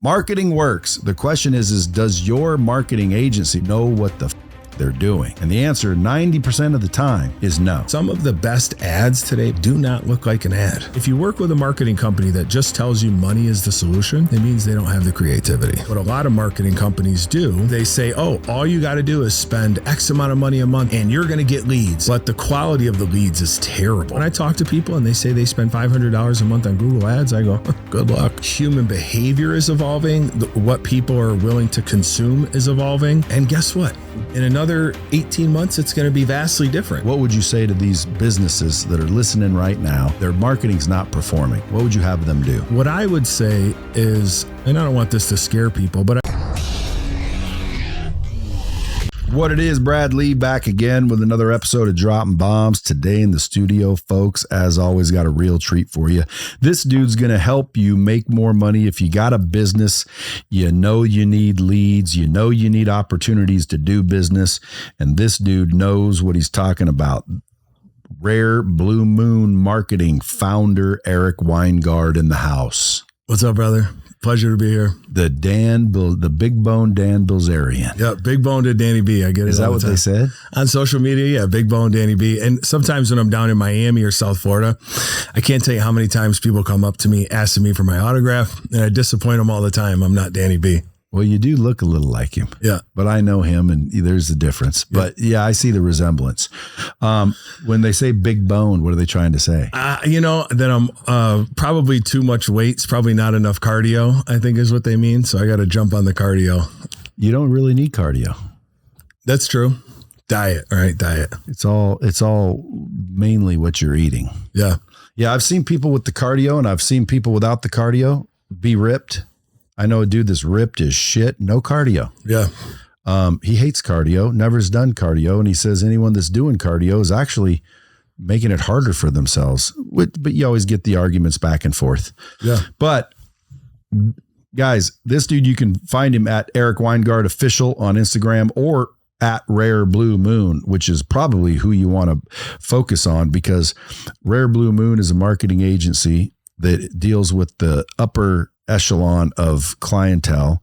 Marketing works. The question is does your marketing agency know what the they're doing? And the answer 90% of the time is no. Some of the best ads today do not look like an ad. If you work with a marketing company that just tells you money is the solution, it means they don't have the creativity. What a lot of marketing companies do, they say, oh, all you got to do is spend X amount of money a month and you're going to get leads. But the quality of the leads is terrible. When I talk to people and they say they spend $500 a month on Google ads, I go, good luck. Human behavior is evolving. What people are willing to consume is evolving. And guess what? In another 18 months, it's going to be vastly different. What would you say to these businesses that are listening right now? Their marketing's not performing. What would you have them do? What I would say is, and I don't want this to scare people, but What it is, Brad Lee back again with another episode of Dropping Bombs. Today in the studio, folks, as always, got a real treat for you. This dude's going to help you make more money. If you got a business, you know you need leads, you know you need opportunities to do business, and this dude knows what he's talking about. Rare Blue Moon Marketing founder Eric Winegard in the house. What's up, brother? Pleasure to be here. The big bone Dan Bilzerian. Yeah, big bone to Danny B. I get it. Is that what they said? On social media, yeah, big bone Danny B. And sometimes when I'm down in Miami or South Florida, I can't tell you how many times people come up to me asking me for my autograph, and I disappoint them all the time. I'm not Danny B. Well, you do look a little like him. Yeah. But I know him and there's a difference. Yeah. But yeah, I see the resemblance. When they say big bone, what are they trying to say? That I'm probably too much weight. It's probably not enough cardio, I think is what they mean. So I got to jump on the cardio. You don't really need cardio. That's true. Diet, right? Diet. It's all mainly what you're eating. Yeah. Yeah. I've seen people with the cardio and I've seen people without the cardio be ripped. I know a dude that's ripped as shit, no cardio. Yeah. He hates cardio, never's done cardio. And he says anyone that's doing cardio is actually making it harder for themselves. But you always get the arguments back and forth. Yeah. But guys, this dude, you can find him at Eric Winegard Official on Instagram or at Rare Blue Moon, which is probably who you want to focus on, because Rare Blue Moon is a marketing agency that deals with the upper echelon of clientele.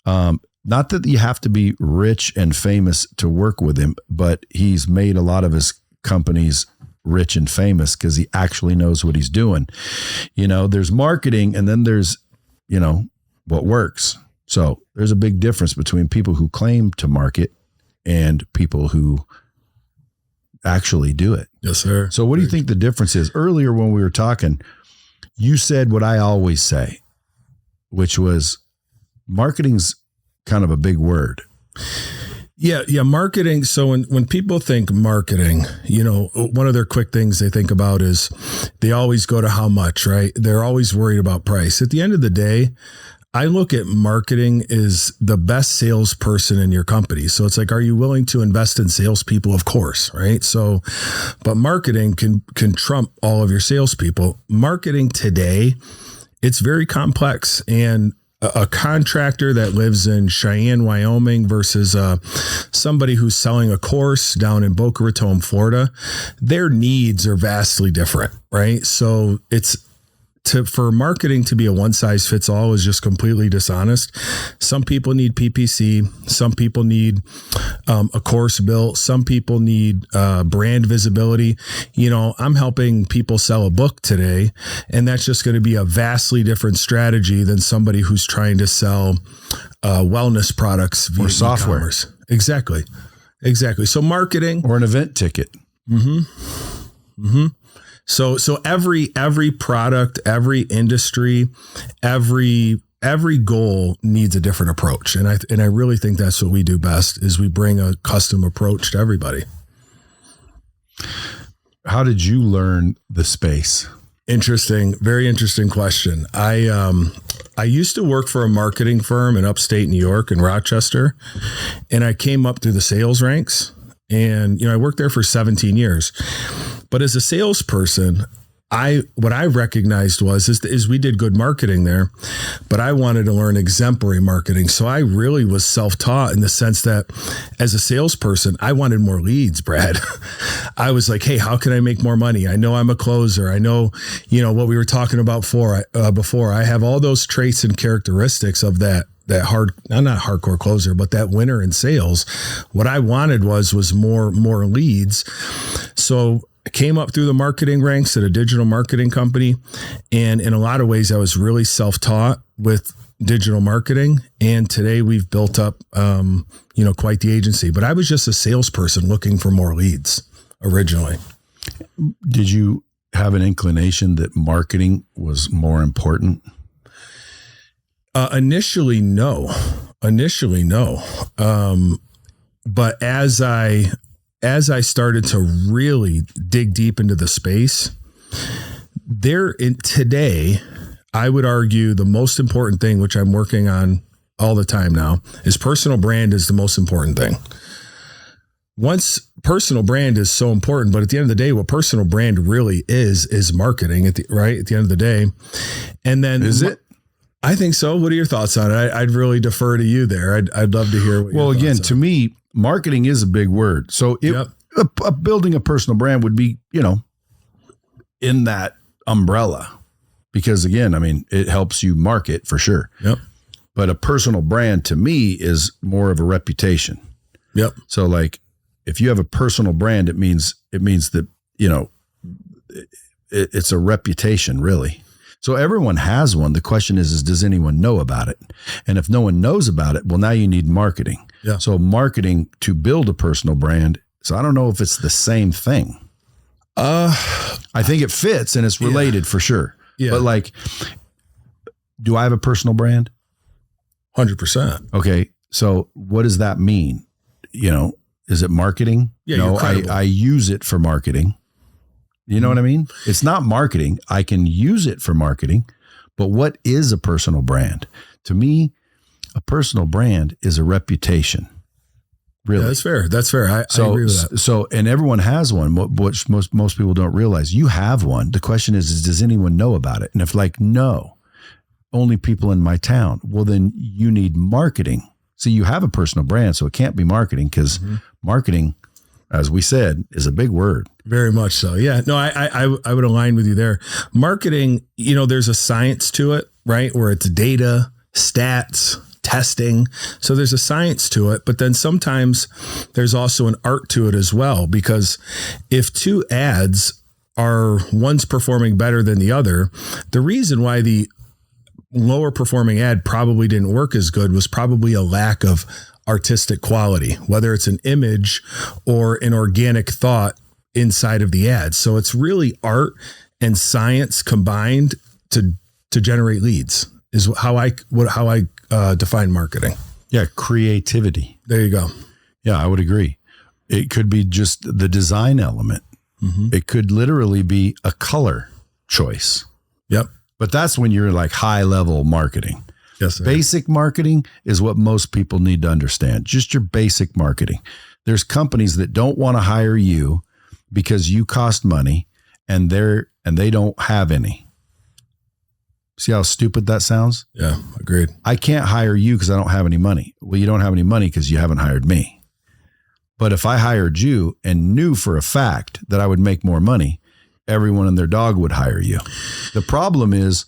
Not that you have to be rich and famous to work with him, but he's made a lot of his companies rich and famous because he actually knows what he's doing. There's marketing and then there's, what works. So there's a big difference between people who claim to market and people who actually do it. Yes, sir. So what do you think the difference is? Earlier when we were talking, you said what I always say, which was marketing's kind of a big word. Yeah. Marketing. So when people think marketing, one of their quick things they think about is they always go to how much, right? They're always worried about price. At the end of the day, I look at marketing as the best salesperson in your company. So it's like, are you willing to invest in salespeople? Of course, right? So, but marketing can trump all of your salespeople. Marketing today, it's very complex, and a contractor that lives in Cheyenne, Wyoming versus somebody who's selling a course down in Boca Raton, Florida, their needs are vastly different, right? So for marketing to be a one size fits all is just completely dishonest. Some people need PPC. Some people need a course built. Some people need brand visibility. I'm helping people sell a book today, and that's just going to be a vastly different strategy than somebody who's trying to sell wellness products via or software. E-commerce. Exactly. So marketing or an event ticket. So every product, every industry, every goal needs a different approach. And I really think that's what we do best is we bring a custom approach to everybody. How did you learn the space? Interesting. Very interesting question. I used to work for a marketing firm in upstate New York in Rochester, and I came up through the sales ranks, and, I worked there for 17 years. But as a salesperson, what I recognized is we did good marketing there, but I wanted to learn exemplary marketing. So I really was self-taught in the sense that as a salesperson, I wanted more leads, Brad. I was like, hey, how can I make more money? I know I'm a closer. I know, what we were talking about before. I have all those traits and characteristics of that not hardcore closer, but that winner in sales. What I wanted was more leads. So I came up through the marketing ranks at a digital marketing company. And in a lot of ways, I was really self-taught with digital marketing. And today we've built up, quite the agency, but I was just a salesperson looking for more leads originally. Did you have an inclination that marketing was more important? Initially, no. But as I started to really dig deep into the space, today, I would argue the most important thing, which I'm working on all the time now, is personal brand is the most important thing. Once personal brand is so important, but at the end of the day, what personal brand really is marketing at the end of the day. And then is it? I think so. What are your thoughts on it? I'd really defer to you there. I'd love to hear what your thoughts are. To me, marketing is a big word. So building a personal brand would be, in that umbrella, because again, I mean, it helps you market for sure. Yep. But a personal brand to me is more of a reputation. Yep. So like if you have a personal brand, it means that, it's a reputation really. So everyone has one. The question is does anyone know about it? And if no one knows about it, well, now you need marketing. Yeah. So marketing to build a personal brand. So I don't know if it's the same thing. I think it fits and it's related for sure. Yeah. But like, do I have a personal brand? 100%. Okay. So what does that mean? Is it marketing? Yeah, no, I use it for marketing. You know what I mean? It's not marketing. I can use it for marketing, but what is a personal brand? To me, a personal brand is a reputation. Really. Yeah, that's fair. I agree with that. So, and everyone has one, which most people don't realize. You have one. The question is does anyone know about it? And if no, only people in my town, well, then you need marketing. So you have a personal brand, so it can't be marketing because marketing, as we said, is a big word. Very much so. Yeah. No, I would align with you there. Marketing, there's a science to it, right? Where it's data, stats, testing. So there's a science to it, but then sometimes there's also an art to it as well, because if two ads are one's performing better than the other, the reason why the lower performing ad probably didn't work as good was probably a lack of artistic quality, whether it's an image or an organic thought inside of the ad. So it's really art and science combined to generate leads is how I define marketing. Yeah. Creativity. There you go. Yeah, I would agree. It could be just the design element. Mm-hmm. It could literally be a color choice. Yep. But that's when you're like high level marketing. Yes, sir. Basic marketing is what most people need to understand. Just your basic marketing. There's companies that don't want to hire you because you cost money and they don't have any. See how stupid that sounds? Yeah, agreed. I can't hire you because I don't have any money. Well, you don't have any money because you haven't hired me. But if I hired you and knew for a fact that I would make more money, everyone and their dog would hire you. The problem is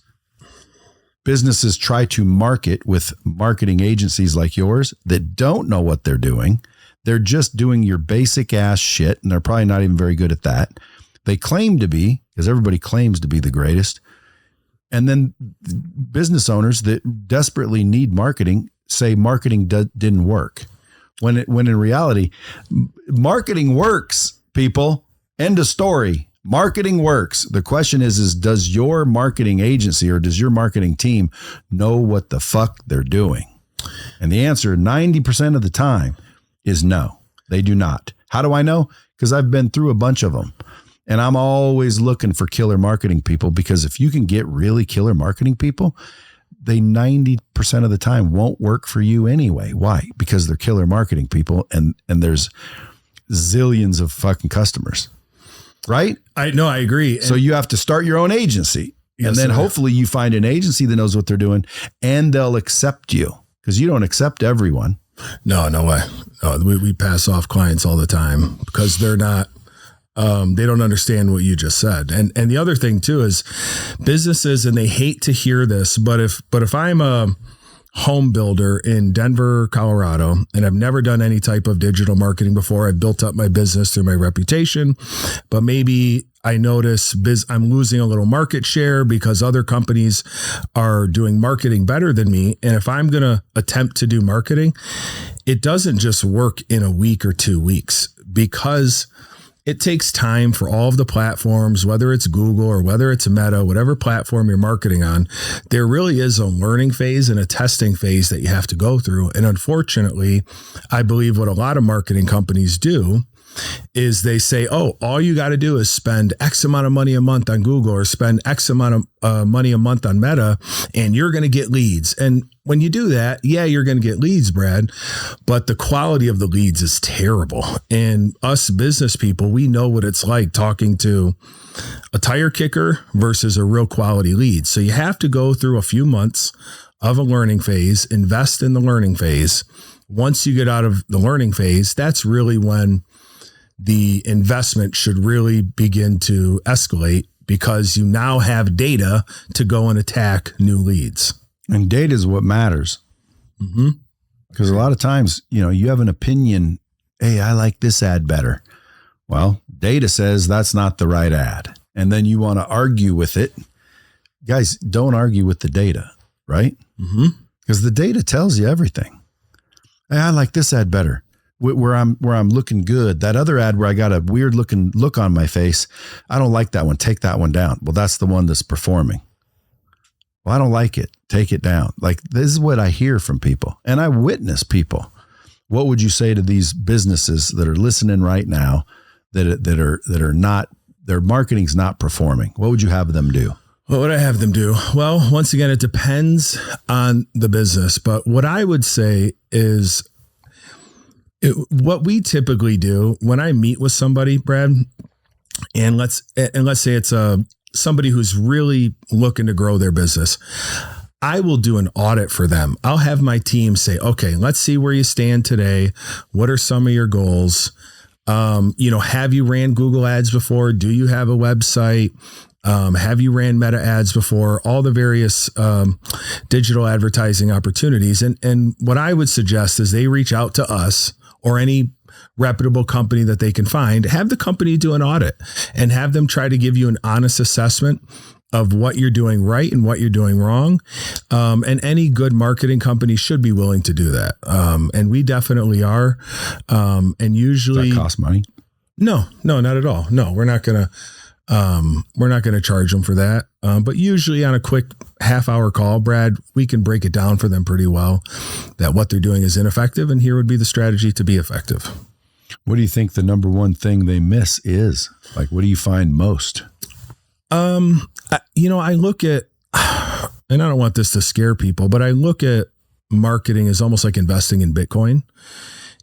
businesses try to market with marketing agencies like yours that don't know what they're doing. They're just doing your basic ass shit, and they're probably not even very good at that. They claim to be, because everybody claims to be the greatest. And then business owners that desperately need marketing say marketing didn't work. When in reality, marketing works, people. End of story. Marketing works. The question is does your marketing agency or does your marketing team know what the fuck they're doing? And the answer 90% of the time is no, they do not. How do I know? Because I've been through a bunch of them. And I'm always looking for killer marketing people, because if you can get really killer marketing people, they 90% of the time won't work for you anyway. Why? Because they're killer marketing people and there's zillions of fucking customers. right? I agree. So you have to start your own agency. Yes, and then sir. hopefully you find an agency that knows what they're doing and they'll accept you, because you don't accept everyone. No way. No, we pass off clients all the time because they're not, they don't understand what you just said. And the other thing too is businesses, and they hate to hear this, but if I'm a home builder in Denver, Colorado, and I've never done any type of digital marketing before, I've built up my business through my reputation, but maybe I notice I'm losing a little market share because other companies are doing marketing better than me. And if I'm going to attempt to do marketing, it doesn't just work in a week or 2 weeks, because it takes time for all of the platforms, whether it's Google or whether it's Meta, whatever platform you're marketing on. There really is a learning phase and a testing phase that you have to go through. And unfortunately, I believe what a lot of marketing companies do is they say, oh, all you got to do is spend X amount of money a month on Google or spend X amount of money a month on Meta, and you're going to get leads. And when you do that, yeah, you're going to get leads, Brad, but the quality of the leads is terrible. And us business people, we know what it's like talking to a tire kicker versus a real quality lead. So you have to go through a few months of a learning phase, invest in the learning phase. Once you get out of the learning phase, that's really when the investment should really begin to escalate, because you now have data to go and attack new leads. And data is what matters. Because a lot of times, you have an opinion. Hey, I like this ad better. Well, data says that's not the right ad. And then you want to argue with it. Guys, don't argue with the data, right? Because the data tells you everything. Hey, I like this ad better. Where I'm looking good. That other ad where I got a weird looking look on my face, I don't like that one. Take that one down. Well, that's the one that's performing. Well, I don't like it. Take it down. Like, this is what I hear from people, and I witness people. What would you say to these businesses that are listening right now that are not, their marketing's not performing? What would you have them do? What would I have them do? Well, once again, it depends on the business, but what I would say is, what we typically do when I meet with somebody, Brad, and let's say it's somebody who's really looking to grow their business, I will do an audit for them. I'll have my team say, okay, let's see where you stand today. What are some of your goals? Have you ran Google ads before? Do you have a website? Have you ran Meta ads before? All the various digital advertising opportunities. And what I would suggest is they reach out to us or any reputable company that they can find, have the company do an audit and have them try to give you an honest assessment of what you're doing right and what you're doing wrong. And any good marketing company should be willing to do that. And we definitely are. And usually does that cost money? No, not at all. No, we're not going to charge them for that. But usually on a quick half-hour call, Brad, we can break it down for them pretty well that what they're doing is ineffective, and here would be the strategy to be effective. What do you think the number one thing they miss is? Like, what do you find most? I look at, and I don't want this to scare people, but I look at marketing as almost like investing in Bitcoin.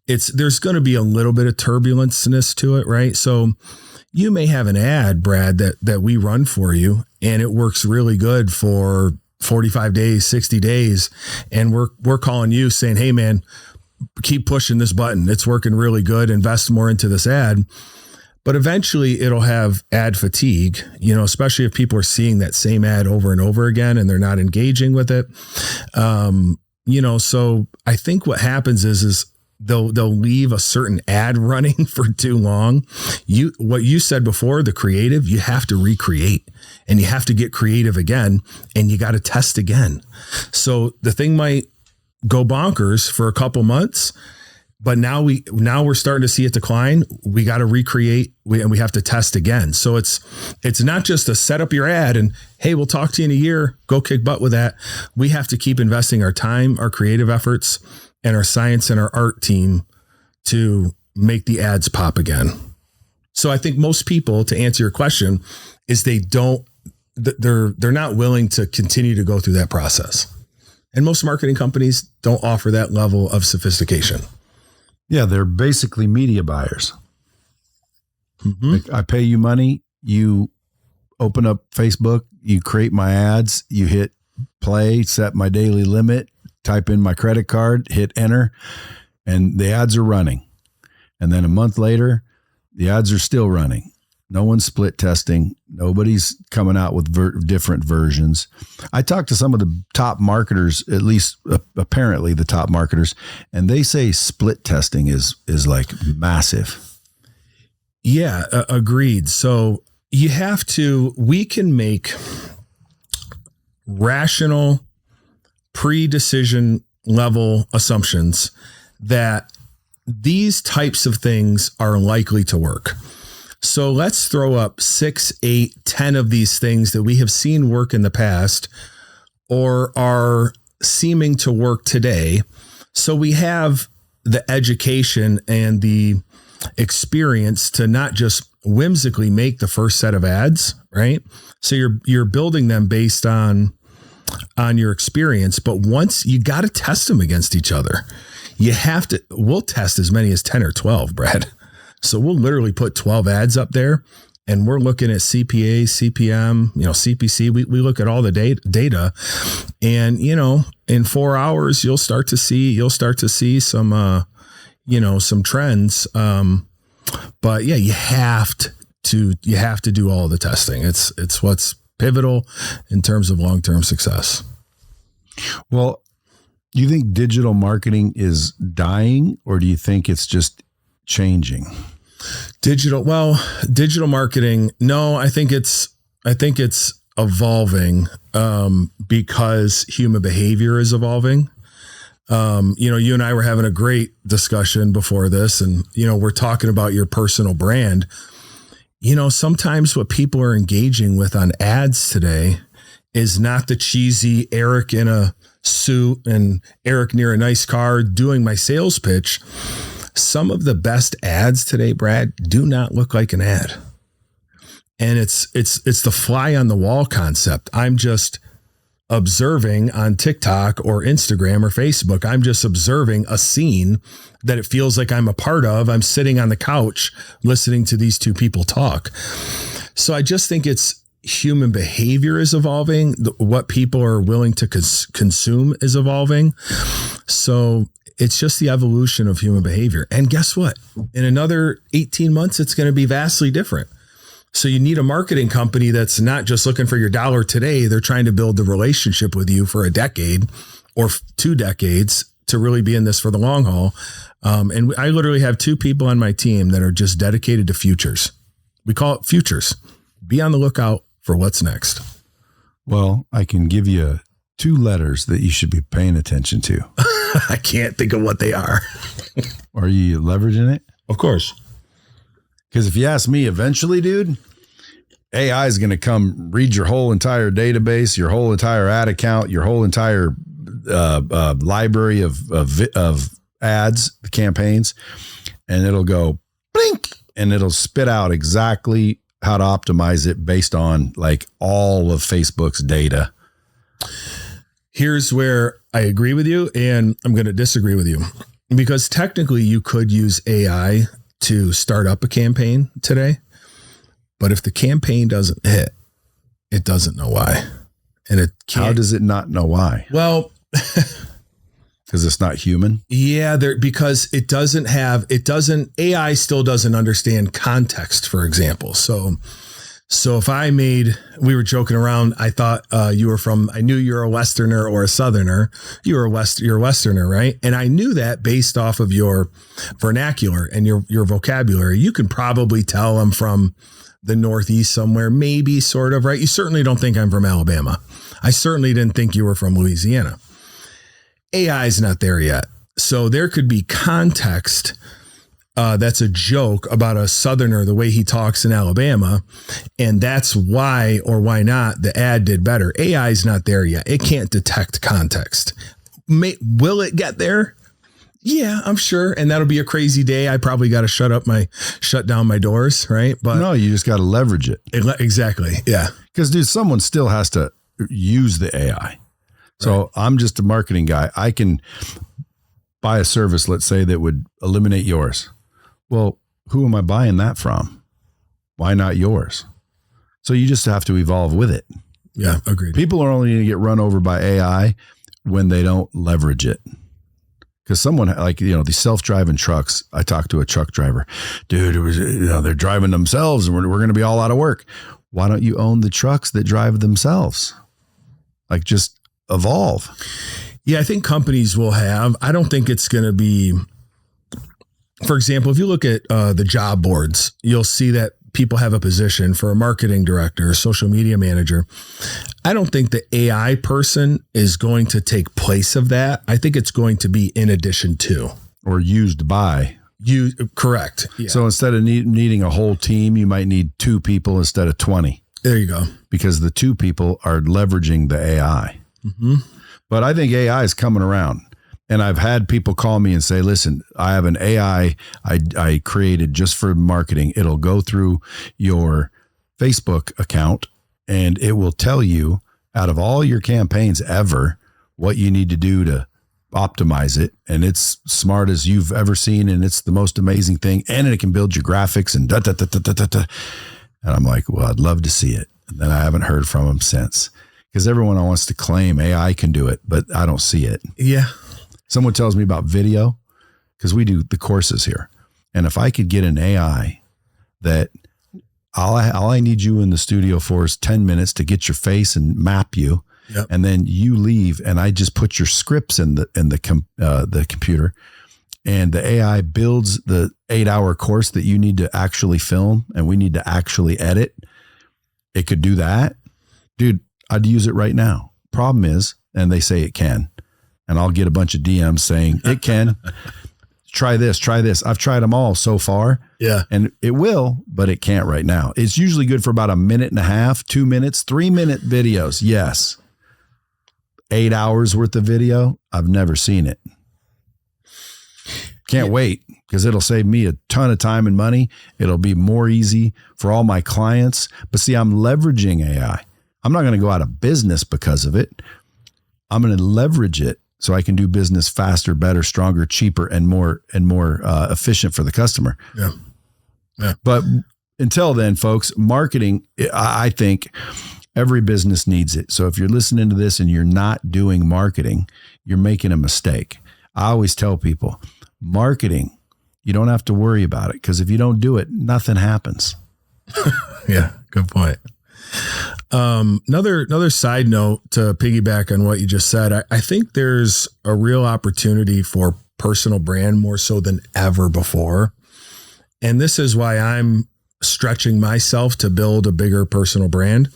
There's going to be a little bit of turbulenceness to it, right? So you may have an ad, Brad, that we run for you, and it works really good for 45 days, 60 days. And we're calling you saying, hey man, keep pushing this button. It's working really good. Invest more into this ad. But eventually it'll have ad fatigue, especially if people are seeing that same ad over and over again and they're not engaging with it. So I think what happens is they'll leave a certain ad running for too long. What you said before, the creative, you have to recreate and you have to get creative again, and you got to test again. So the thing might go bonkers for a couple months, but now we're starting to see it decline. We got to recreate and we have to test again. So it's not just to set up your ad and, hey, we'll talk to you in a year, go kick butt with that. We have to keep investing our time, our creative efforts, and our science and our art team to make the ads pop again. So I think most people, to answer your question, is they're not willing to continue to go through that process. And most marketing companies don't offer that level of sophistication. Yeah, they're basically media buyers. Mm-hmm. I pay you money. You open up Facebook, you create my ads, you hit play, set my daily limit, type in my credit card, hit enter, and the ads are running. And then a month later, the ads are still running. No one's split testing. Nobody's coming out with different versions. I talked to some of the top marketers, at least apparently the top marketers, and they say split testing is like massive. Yeah, agreed. So we can make rational pre-decision level assumptions that these types of things are likely to work. So let's throw up 6, 8, 10 of these things that we have seen work in the past or are seeming to work today. So we have the education and the experience to not just whimsically make the first set of ads, right? So you're building them based on your experience, but once you got to test them against each other. We'll test as many as 10 or 12, Brad. So we'll literally put 12 ads up there and we're looking at CPA, CPM, CPC. We look at all the data and, in 4 hours, you'll start to see some, some trends. But yeah, you have to do all the testing. It's what's pivotal in terms of long-term success. Well, do you think digital marketing is dying or do you think it's just changing? Digital marketing. No, I think it's evolving, because human behavior is evolving. You and I were having a great discussion before this and, we're talking about your personal brand. Sometimes what people are engaging with on ads today is not the cheesy Eric in a suit and Eric near a nice car doing my sales pitch. Some of the best ads today, Brad, do not look like an ad. And it's the fly on the wall concept. I'm just observing on TikTok or Instagram or Facebook. I'm just observing a scene that it feels like I'm a part of. I'm sitting on the couch listening to these two people talk. So I just think it's human behavior is evolving. What people are willing to consume is evolving. So it's just the evolution of human behavior. And guess what? In another 18 months, it's going to be vastly different. So you need a marketing company that's not just looking for your dollar today. They're trying to build the relationship with you for a decade or 2 decades to really be in this for the long haul. And I literally have 2 people on my team that are just dedicated to futures. We call it futures. Be on the lookout for what's next. Well, I can give you 2 letters that you should be paying attention to. I can't think of what they are. Are you leveraging it? Of course. Because if you ask me, eventually, dude, AI is going to come read your whole entire database, your whole entire ad account, your whole entire library of ads, campaigns, and it'll go blink, and it'll spit out exactly how to optimize it based on like all of Facebook's data. Here's where I agree with you, and I'm going to disagree with you, because technically you could use AI to start up a campaign today, but if the campaign doesn't hit, it doesn't know why. And it can't. How does it not know why? Well, because it's not human. Yeah, because AI still doesn't understand context, for example. So if we were joking around, I thought I knew you're a Westerner or a Southerner. You're a Westerner, right? And I knew that based off of your vernacular and your vocabulary. You can probably tell I'm from the Northeast somewhere, maybe sort of, right? You certainly don't think I'm from Alabama. I certainly didn't think you were from Louisiana. AI is not there yet. So there could be context that's a joke about a Southerner, the way he talks in Alabama. And that's why or why not the ad did better. AI is not there yet. It can't detect context. Will it get there? Yeah, I'm sure. And that'll be a crazy day. I probably got to shut down my doors, right? But no, you just got to leverage it. Exactly. Yeah. Because dude, someone still has to use the AI. So right. I'm just a marketing guy. I can buy a service, let's say, that would eliminate yours. Well, who am I buying that from? Why not yours? So you just have to evolve with it. Yeah, agreed. People are only going to get run over by AI when they don't leverage it. Because someone like, these self-driving trucks, I talked to a truck driver, dude, it was, they're driving themselves and we're going to be all out of work. Why don't you own the trucks that drive themselves? Like, just evolve. Yeah, I think companies will have, I don't think it's going to be, for example, if you look at the job boards, you'll see that people have a position for a marketing director, a social media manager. I don't think the AI person is going to take place of that. I think it's going to be in addition to. Or used by. Correct. Yeah. So instead of needing a whole team, you might need 2 people instead of 20. There you go. Because the 2 people are leveraging the AI. Mm-hmm. But I think AI is coming around. And I've had people call me and say, listen, I have an AI I created just for marketing. It'll go through your Facebook account and it will tell you out of all your campaigns ever what you need to do to optimize it. And it's smart as you've ever seen. And it's the most amazing thing. And it can build your graphics and da, da, da, da, da, da, da. And I'm like, well, I'd love to see it. And then I haven't heard from them since, because everyone wants to claim AI can do it, but I don't see it. Yeah. Someone tells me about video, because we do the courses here. And if I could get an AI that all I need you in the studio for is 10 minutes to get your face and map you. Yep. And then you leave and I just put your scripts in the computer, and the AI builds the 8-hour course that you need to actually film and we need to actually edit. It could do that. Dude, I'd use it right now. Problem is, and they say it can, and I'll get a bunch of DMs saying it can. Try this. I've tried them all so far. Yeah. And it will, but it can't right now. It's usually good for about 1.5 minutes, 2 minutes, 3-minute videos. Yes. 8 hours worth of video. I've never seen it. Can't wait, because it'll save me a ton of time and money. It'll be more easy for all my clients. But see, I'm leveraging AI. I'm not going to go out of business because of it. I'm going to leverage it so I can do business faster, better, stronger, cheaper, and more efficient for the customer. Yeah. Yeah. But until then, folks, marketing, I think every business needs it. So if you're listening to this and you're not doing marketing, you're making a mistake. I always tell people, marketing, you don't have to worry about it, because if you don't do it, nothing happens. Yeah, good point. Another side note to piggyback on what you just said, I think there's a real opportunity for personal brand more so than ever before. And this is why I'm stretching myself to build a bigger personal brand.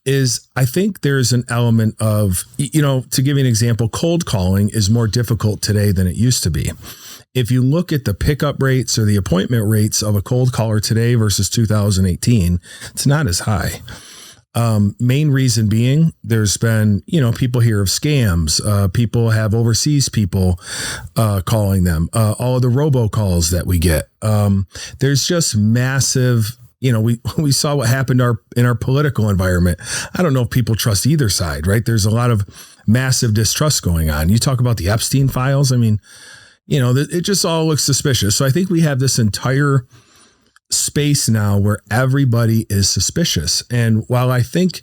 Is I think there's an element of, to give you an example, cold calling is more difficult today than it used to be. If you look at the pickup rates or the appointment rates of a cold caller today versus 2018, it's not as high. Main reason being, there's been, people hear of scams. People have overseas people calling them. All of the robocalls that we get. There's just massive. We saw what happened in our political environment. I don't know if people trust either side, right? There's a lot of massive distrust going on. You talk about the Epstein files. I mean, it just all looks suspicious. So I think we have this entire space now where everybody is suspicious. And while I think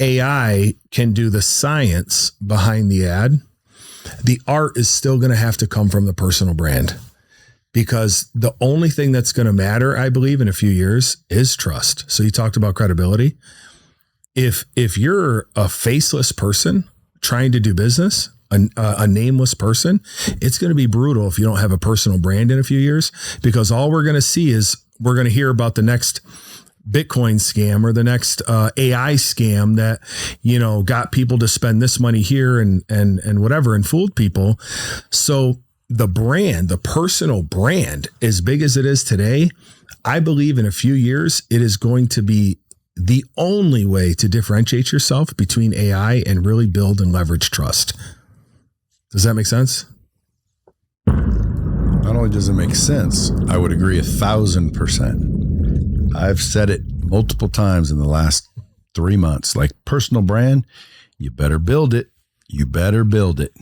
AI can do the science behind the ad, the art is still going to have to come from the personal brand. Because the only thing that's going to matter, I believe, in a few years is trust. So you talked about credibility. If you're a faceless person trying to do business, a nameless person, it's going to be brutal if you don't have a personal brand in a few years, because all we're going to see is we're going to hear about the next Bitcoin scam or the next AI scam that, got people to spend this money here and whatever, and fooled people. So the brand, the personal brand, as big as it is today, I believe in a few years, it is going to be the only way to differentiate yourself between AI and really build and leverage trust. Does that make sense? Not only does it make sense, I would agree 1,000%. I've said it multiple times in the last 3 months, like personal brand, you better build it. You better build it.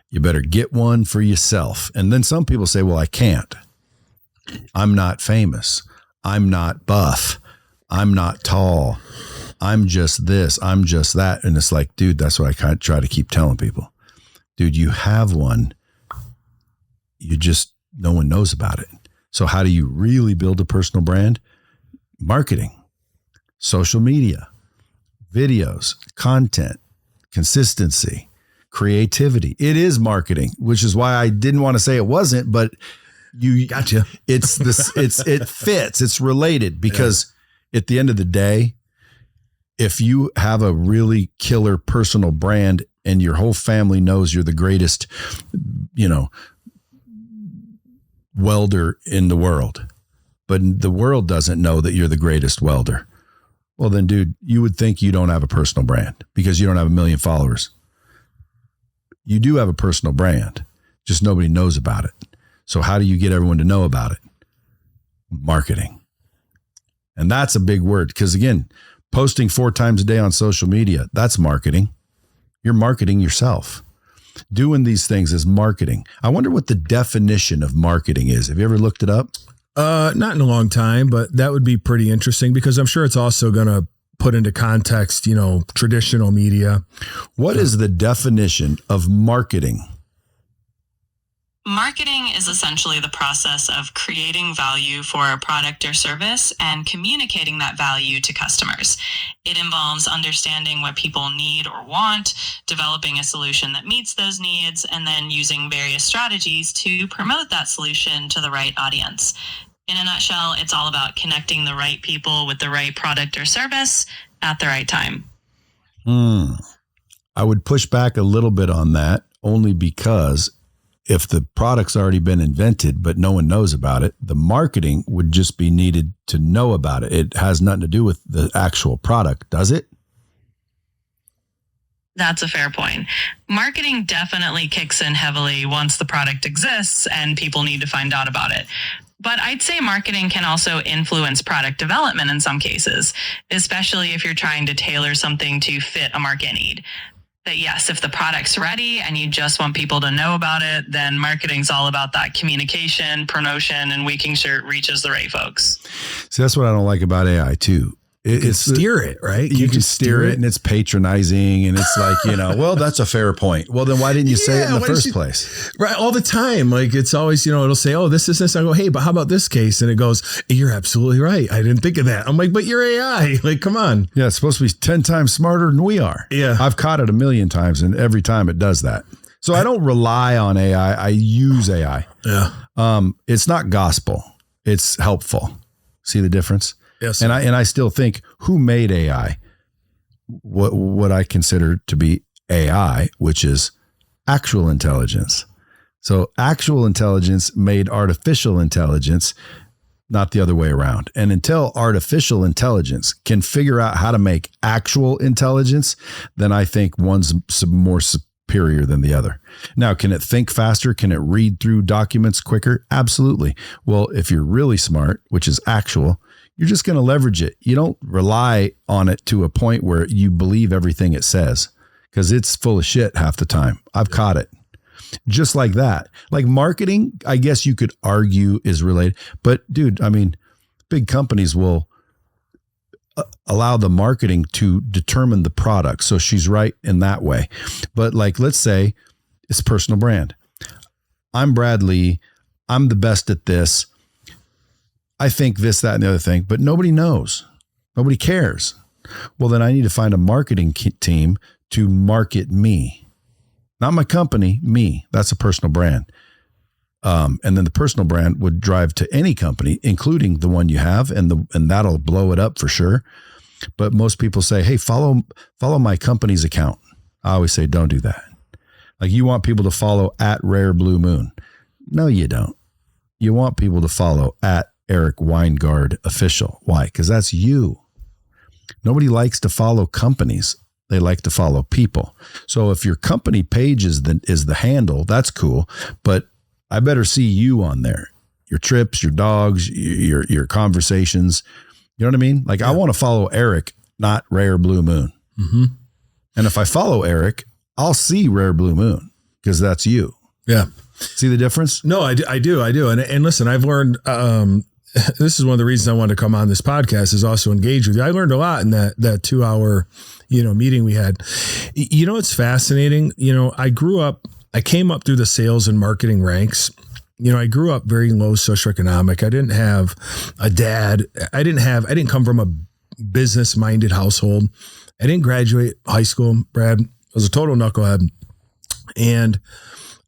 You better get one for yourself. And then some people say, well, I can't. I'm not famous. I'm not buff. I'm not tall. I'm just this. I'm just that. And it's like, dude, that's what I try to keep telling people. Dude, you have one. No one knows about it. So how do you really build a personal brand? Marketing, social media, videos, content, consistency, creativity. It is marketing, which is why I didn't want to say it wasn't, but you gotcha. It's this, it fits, it's related because at the end of the day, if you have a really killer personal brand and your whole family knows you're the greatest, welder in the world, but the world doesn't know that you're the greatest welder, well then, dude, you would think you don't have a personal brand because you don't have 1 million followers. You do have a personal brand, just nobody knows about it. So how do you get everyone to know about it? Marketing. And that's a big word because, again, posting 4 times a day on social media, that's marketing. You're marketing yourself. Doing these things is marketing. I wonder what the definition of marketing is. Have you ever looked it up? Not in a long time, but that would be pretty interesting because I'm sure it's also going to put into context, traditional media. What is the definition of marketing? Marketing is essentially the process of creating value for a product or service and communicating that value to customers. It involves understanding what people need or want, developing a solution that meets those needs, and then using various strategies to promote that solution to the right audience. In a nutshell, it's all about connecting the right people with the right product or service at the right time. I would push back a little bit on that only because if the product's already been invented, but no one knows about it, the marketing would just be needed to know about it. It has nothing to do with the actual product, does it? That's a fair point. Marketing definitely kicks in heavily once the product exists and people need to find out about it. But I'd say marketing can also influence product development in some cases, especially if you're trying to tailor something to fit a market need. That yes, if the product's ready and you just want people to know about it, then marketing's all about that communication, promotion, and making sure it reaches the right folks. See, that's what I don't like about AI too. It's steer it, right? You can steer it and it's patronizing and it's like, well, that's a fair point. Well, then why didn't you say it in the first place? Right. All the time. Like it's always, it'll say, oh, this is this. I go, hey, but how about this case? And it goes, you're absolutely right. I didn't think of that. I'm like, but you're AI. Like, come on. Yeah. It's supposed to be 10 times smarter than we are. Yeah. I've caught it 1 million times and every time it does that. So I don't rely on AI. I use AI. Yeah. It's not gospel. It's helpful. See the difference? Yes. And I still think who made AI? What I consider to be AI, which is actual intelligence. So actual intelligence made artificial intelligence, not the other way around. And until artificial intelligence can figure out how to make actual intelligence, then I think one's more superior than the other. Now, can it think faster? Can it read through documents quicker? Absolutely. Well, if you're really smart, which is actual, you're just going to leverage it. You don't rely on it to a point where you believe everything it says because it's full of shit half the time. I've caught it. Just like that. Like marketing, I guess you could argue is related. But dude, big companies will allow the marketing to determine the product. So she's right in that way. But like, let's say it's personal brand. I'm Bradley. I'm the best at this. I think this, that, and the other thing, but nobody knows. Nobody cares. Well, then I need to find a marketing team to market me, not my company, me. That's a personal brand. And then the personal brand would drive to any company, including the one you have, and that'll blow it up for sure. But most people say, hey, follow my company's account. I always say, don't do that. Like you want people to follow at Rare Blue Moon. No, you don't. You want people to follow at Eric Winegard official. Why? Because that's you. Nobody likes to follow companies. They like to follow people. So if your company page is the handle, that's cool. But I better see you on there. Your trips, your dogs, your conversations. You know what I mean? Like I want to follow Eric, not Rare Blue Moon. Mm-hmm. And if I follow Eric, I'll see Rare Blue Moon because that's you. Yeah. See the difference? No, I do. And listen, I've learned, this is one of the reasons I wanted to come on this podcast, is also engage with you. I learned a lot in that 2-hour, meeting we had. It's fascinating. I came up through the sales and marketing ranks. I grew up very low socioeconomic. I didn't have a dad. I didn't come from a business minded household. I didn't graduate high school, Brad. I was a total knucklehead. And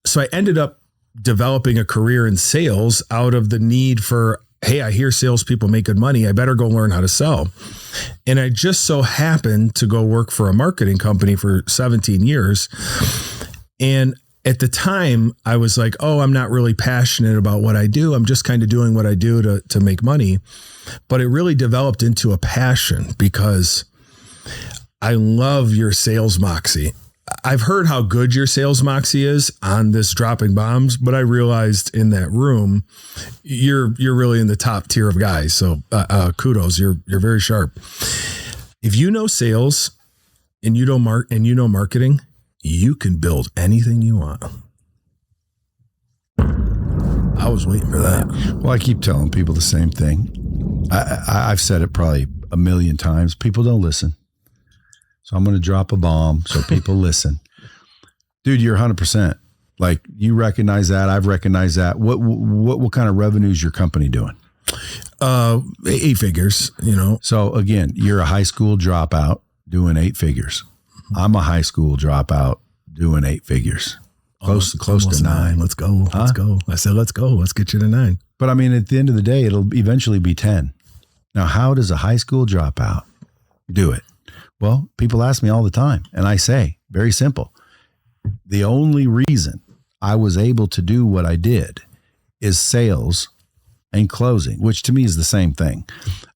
so I ended up developing a career in sales out of the need for, hey, I hear salespeople make good money. I better go learn how to sell. And I just so happened to go work for a marketing company for 17 years. And at the time I was like, oh, I'm not really passionate about what I do. I'm just kind of doing what I do to make money. But it really developed into a passion because I love your sales moxie. I've heard how good your sales moxie is on this dropping bombs, but I realized in that room, you're really in the top tier of guys. So kudos, you're very sharp. If you know sales and you know marketing, you can build anything you want. I was waiting for that. Well, I keep telling people the same thing. I've said it probably a million times. People don't listen. So I'm going to drop a bomb so people listen. Dude, you're 100%. Like, you recognize that. I've recognized that. What kind of revenue is your company doing? 8 figures, So again, you're a high school dropout doing 8 figures. I'm a high school dropout doing 8 figures. Close to 9. Let's go. Huh? Let's go. I said, let's go. Let's get you to 9. But I mean, at the end of the day, it'll eventually be 10. Now, how does a high school dropout do it? Well, people ask me all the time, and I say, very simple. The only reason I was able to do what I did is sales and closing, which to me is the same thing.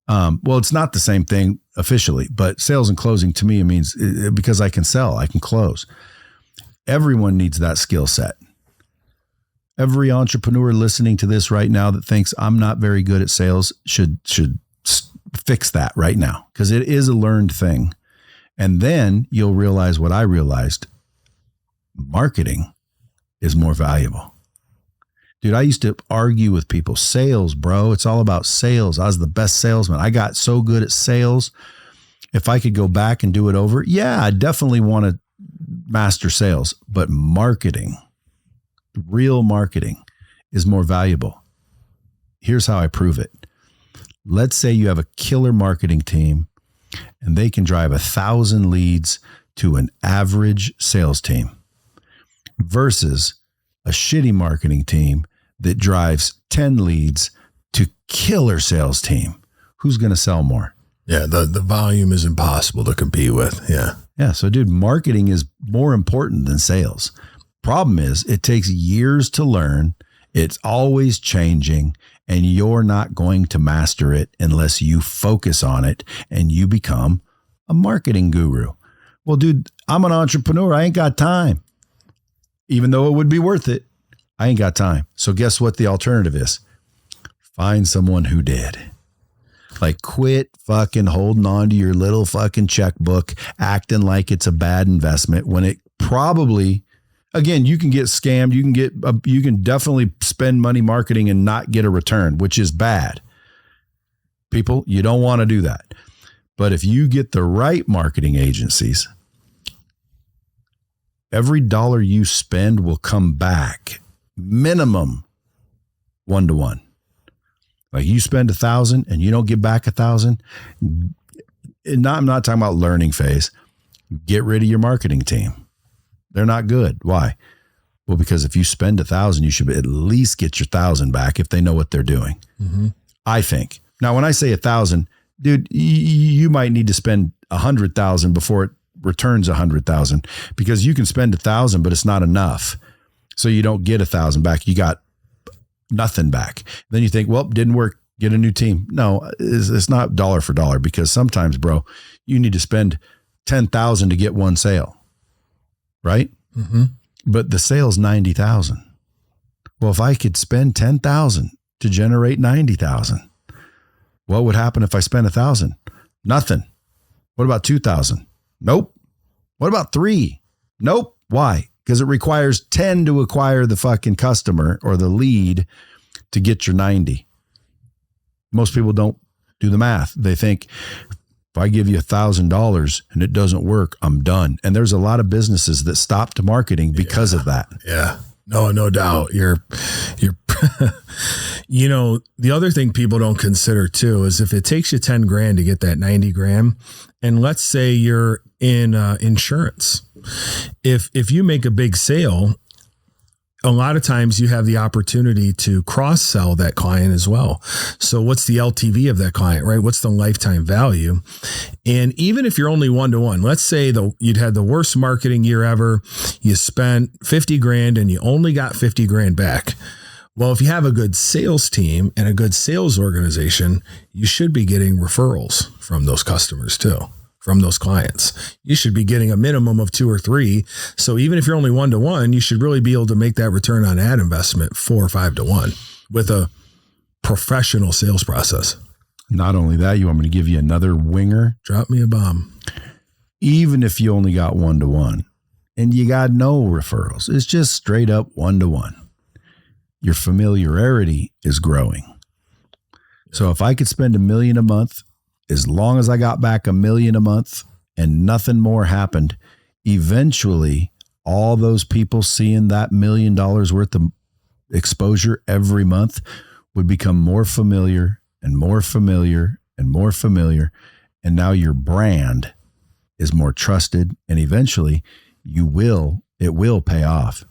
Well, it's not the same thing officially, but sales and closing to me means because I can sell, I can close. Everyone needs that skill set. Every entrepreneur listening to this right now that thinks I'm not very good at sales should fix that right now, because it is a learned thing. And then you'll realize what I realized. Marketing is more valuable. Dude, I used to argue with people. Sales, bro. It's all about sales. I was the best salesman. I got so good at sales. If I could go back and do it over, yeah, I definitely want to master sales. But marketing, real marketing, is more valuable. Here's how I prove it. Let's say you have a killer marketing team and they can drive 1,000 leads to an average sales team versus a shitty marketing team that drives 10 leads to killer sales team. Who's going to sell more? Yeah, the volume is impossible to compete with. Yeah. Yeah. So, dude, marketing is more important than sales. Problem is, it takes years to learn. It's always changing, and you're not going to master it unless you focus on it and you become a marketing guru. Well, dude, I'm an entrepreneur. I ain't got time. Even though it would be worth it, I ain't got time. So guess what the alternative is? Find someone who did. Like, quit fucking holding on to your little fucking checkbook, acting like it's a bad investment when it probably, again, you can get scammed. You can definitely spend money marketing and not get a return, which is bad. People, you don't want to do that. But if you get the right marketing agencies, every dollar you spend will come back minimum 1-to-1. Like, you spend 1,000 and you don't get back 1,000. I'm not talking about learning phase. Get rid of your marketing team. They're not good. Why? Well, because if you spend 1,000, you should at least get your 1,000 back if they know what they're doing. Mm-hmm. I think. Now, when I say 1,000, dude, you might need to spend 100,000 before it returns 100,000, because you can spend 1,000, but it's not enough. So you don't get 1,000 back. You got nothing back. Then you think, well, didn't work. Get a new team. No, it's not dollar for dollar, because sometimes, bro, you need to spend 10,000 to get one sale. Right? Mm-hmm. But the sale's 90,000. Well, if I could spend 10,000 to generate 90,000, what would happen if I spent 1,000? Nothing. What about 2,000? Nope. What about 3? Nope. Why? Because it requires 10 to acquire the fucking customer or the lead to get your 90. Most people don't do the math. They think if I give you $1,000 and it doesn't work, I'm done. And there's a lot of businesses that stopped marketing because of that. Yeah. No doubt. You're you know, the other thing people don't consider too is if it takes you 10 grand to get that 90 grand, and let's say you're in insurance, if you make a big sale, a lot of times you have the opportunity to cross sell that client as well. So what's the LTV of that client, right? What's the lifetime value? And even if you're only 1-to-1, let's say you'd had the worst marketing year ever. You spent 50 grand and you only got 50 grand back. Well, if you have a good sales team and a good sales organization, you should be getting referrals from those customers too. From those clients. You should be getting a minimum of 2 or 3. So even if you're only 1-to-1, you should really be able to make that return on ad investment 4 or 5-to-1 with a professional sales process. Not only that, you want me to give you another winger? Drop me a bomb. Even if you only got 1-to-1 and you got no referrals, it's just straight up 1-to-1. Your familiarity is growing. So if I could spend $1 million a month, as long as I got back $1 million a month and nothing more happened, eventually all those people seeing that $1 million worth of exposure every month would become more familiar and more familiar and more familiar. And now your brand is more trusted, and eventually it will pay off.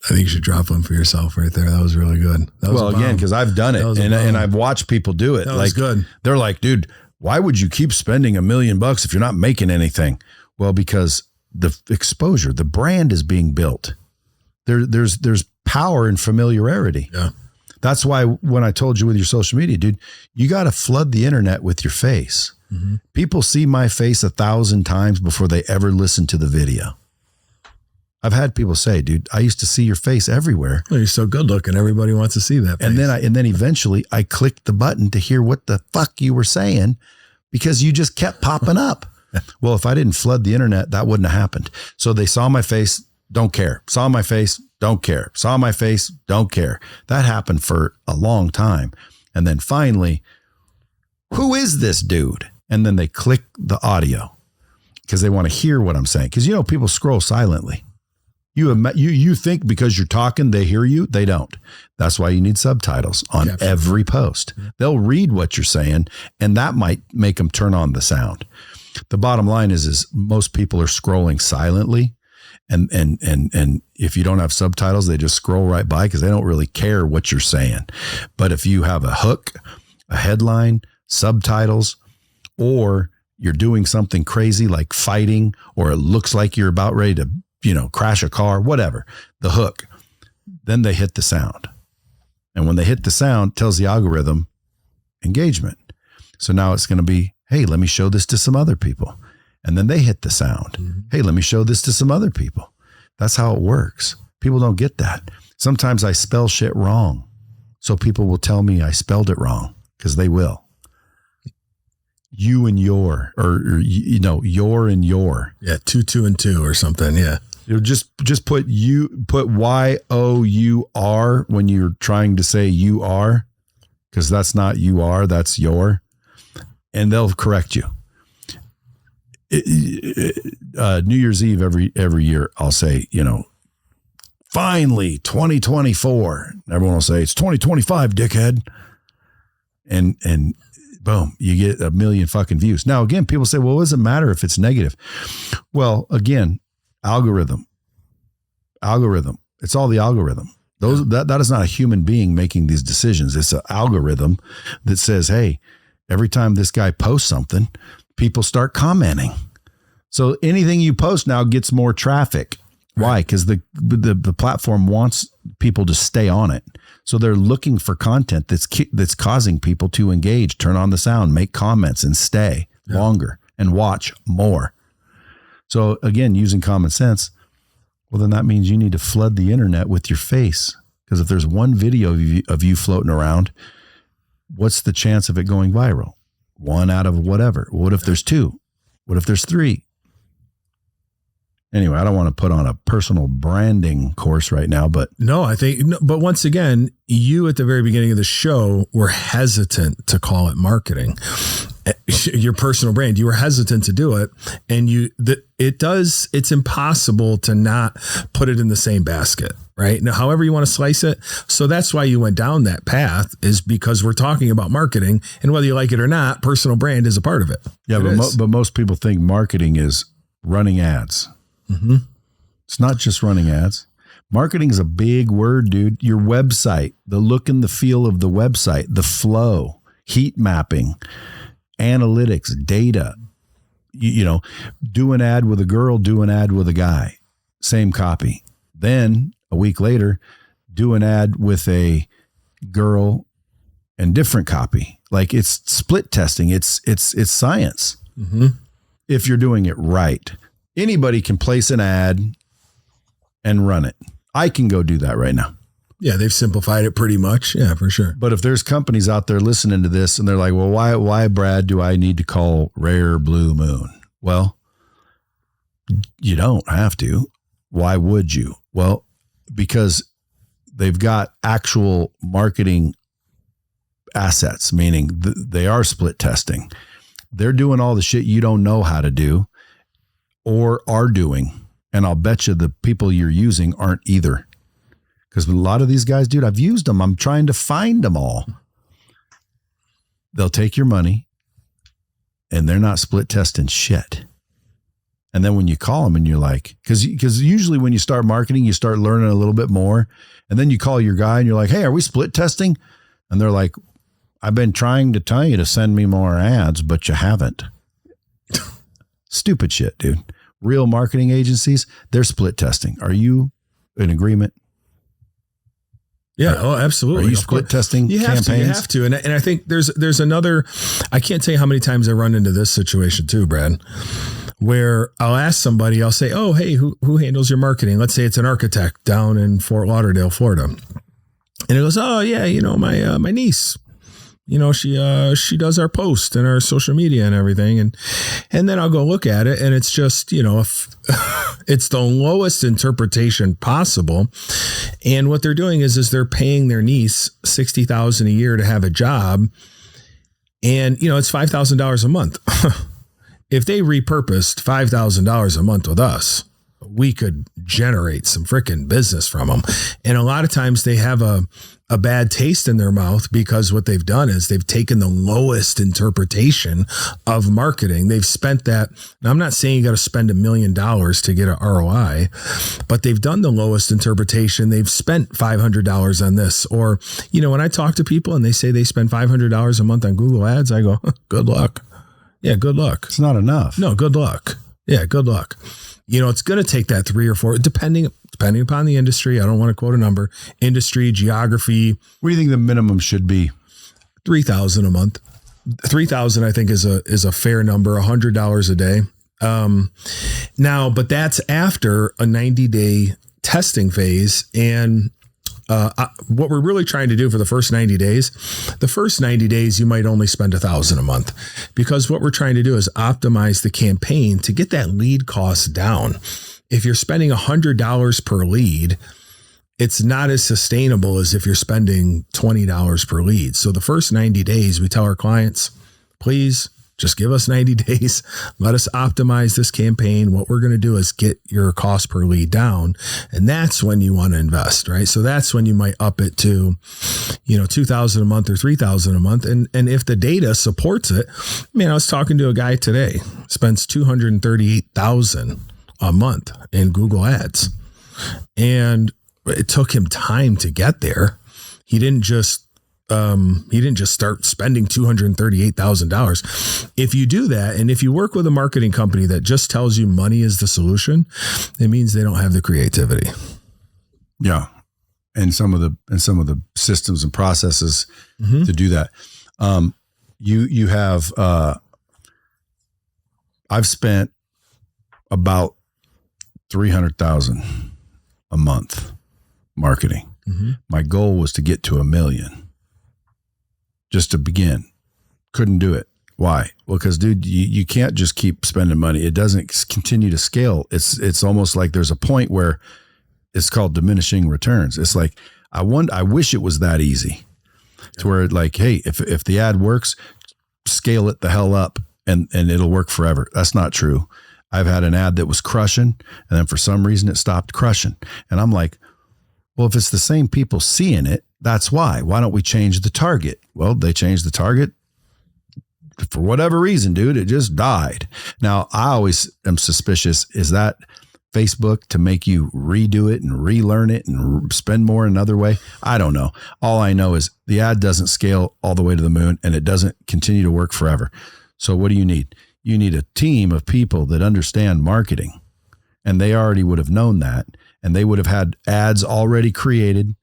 I think you should drop one for yourself right there. That was really good. Well, again, because I've done it and I've watched people do it. That was good. They're like, dude, why would you keep spending $1 million if you're not making anything? Well, because the exposure, the brand is being built. There's power in familiarity. Yeah. That's why when I told you with your social media, dude, you got to flood the internet with your face. Mm-hmm. People see my face 1,000 times before they ever listen to the video. I've had people say, dude, I used to see your face everywhere. Well, you're so good looking. Everybody wants to see that face. And then eventually I clicked the button to hear what the fuck you were saying because you just kept popping up. Well, if I didn't flood the internet, that wouldn't have happened. So they saw my face, don't care. Saw my face, don't care. Saw my face, don't care. That happened for a long time. And then finally, who is this dude? And then they click the audio because they want to hear what I'm saying. Because, you know, people scroll silently. You think because you're talking, they hear you. They don't. That's why you need subtitles on every post. They'll read what you're saying, and that might make them turn on the sound. The bottom line is most people are scrolling silently, and if you don't have subtitles, they just scroll right by because they don't really care what you're saying. But if you have a hook, a headline, subtitles, or you're doing something crazy like fighting, or it looks like you're about ready to crash a car, whatever, the hook, then they hit the sound. And when they hit the sound, tells the algorithm engagement. So now it's going to be, hey, let me show this to some other people. And then they hit the sound. Mm-hmm. Hey, let me show this to some other people. That's how it works. People don't get that. Sometimes I spell shit wrong. So people will tell me I spelled it wrong because they will. You and your, or your and your. Yeah, 2 and 2 or something. Yeah. You just put YOUR when you're trying to say you are, because that's not you are, that's your, and they'll correct you. New Year's Eve every year, I'll say, finally 2024. Everyone will say it's 2025, dickhead, and boom, you get 1 million fucking views. Now, again, people say, well, what does it matter if it's negative? Well, again, algorithm. It's all the algorithm. That is not a human being making these decisions. It's an algorithm that says, hey, every time this guy posts something, people start commenting. So anything you post now gets more traffic. Right. Why? Because the platform wants people to stay on it. So they're looking for content that's causing people to engage, turn on the sound, make comments, and stay longer and watch more. So again, using common sense, well, then that means you need to flood the internet with your face. Because if there's one video of you floating around, what's the chance of it going viral? 1 out of whatever. What if there's 2? What if there's 3? Anyway, I don't want to put on a personal branding course right now, but no, but once again, you at the very beginning of the show were hesitant to call it marketing. Your personal brand, you were hesitant to do it. And it's impossible to not put it in the same basket, right? Now, however you want to slice it. So that's why you went down that path, is because we're talking about marketing, and whether you like it or not, personal brand is a part of it. Yeah. But most people think marketing is running ads. Mm-hmm. It's not just running ads. Marketing is a big word, dude. Your website, the look and the feel of the website, the flow, heat mapping, analytics, data, do an ad with a girl, do an ad with a guy, same copy. Then a week later, do an ad with a girl and different copy. Like, it's split testing. It's science. Mm-hmm. If you're doing it right. Anybody can place an ad and run it. I can go do that right now. Yeah, they've simplified it pretty much. Yeah, for sure. But if there's companies out there listening to this and they're like, well, why, Brad, do I need to call Rare Blue Moon? Well, you don't have to. Why would you? Well, because they've got actual marketing assets, meaning they are split testing. They're doing all the shit you don't know how to do or are doing. And I'll bet you the people you're using aren't either. Because a lot of these guys, dude, I've used them. I'm trying to find them all. They'll take your money and they're not split testing shit. And then when you call them and you're like, because usually when you start marketing, you start learning a little bit more. And then you call your guy and you're like, hey, are we split testing? And they're like, I've been trying to tell you to send me more ads, but you haven't. Stupid shit, dude. Real marketing agencies, they're split testing. Are you in agreement? Yeah. Oh, absolutely. Are you split testing campaigns? You have to. And I think there's another, I can't tell you how many times I run into this situation too, Brad, where I'll ask somebody, I'll say, oh, hey, who handles your marketing? Let's say it's an architect down in Fort Lauderdale, Florida. And it goes, oh yeah, my niece, she does our post and our social media and everything. And then I'll go look at it and it's just, it's the lowest interpretation possible. And what they're doing is they're paying their niece $60,000 a year to have a job. And, it's $5,000 a month. If they repurposed $5,000 a month with us, we could generate some freaking business from them. And a lot of times they have a bad taste in their mouth because what they've done is they've taken the lowest interpretation of marketing. They've spent that. Now, I'm not saying you got to spend $1 million to get an ROI, but they've done the lowest interpretation. They've spent $500 on this. Or, when I talk to people and they say they spend $500 a month on Google ads, I go, good luck. Yeah, good luck. It's not enough. No, good luck. Yeah, good luck. It's going to take that 3 or 4, depending upon the industry. I don't want to quote a number. Industry, geography. What do you think the minimum should be? $3,000 a month. $3,000, I think, is a fair number. $100 a day. Now, but that's after a 90-day testing phase. And what we're really trying to do for the first 90 days, you might only spend $1,000 a month, because what we're trying to do is optimize the campaign to get that lead cost down. If you're spending $100 per lead, it's not as sustainable as if you're spending $20 per lead. So the first 90 days, we tell our clients, please just give us 90 days. Let us optimize this campaign. What we're going to do is get your cost per lead down. And that's when you want to invest, right? So that's when you might up it to, $2,000 a month or $3,000 a month. And if the data supports it, I was talking to a guy today, spends $238,000 a month in Google ads. And it took him time to get there. He didn't just start spending $238,000. If you do that, and if you work with a marketing company that just tells you money is the solution, it means they don't have the creativity. Yeah. And some of the systems and processes to do that. You have, I've spent about $300,000 a month marketing. Mm-hmm. My goal was to get to $1 million. Just to begin. Couldn't do it. Why? Well, because dude, you can't just keep spending money. It doesn't continue to scale. It's almost like there's a point where it's called diminishing returns. It's like, I wish it was that easy to where like, hey, if the ad works, scale it the hell up and it'll work forever. That's not true. I've had an ad that was crushing and then for some reason it stopped crushing. And I'm like, well, if it's the same people seeing it, that's why. Why don't we change the target? Well, they changed the target. For whatever reason, dude, it just died. Now, I always am suspicious. Is that Facebook to make you redo it and relearn it and spend more another way? I don't know. All I know is the ad doesn't scale all the way to the moon and it doesn't continue to work forever. So what do you need? You need a team of people that understand marketing, and they already would have known that, and they would have had ads already created.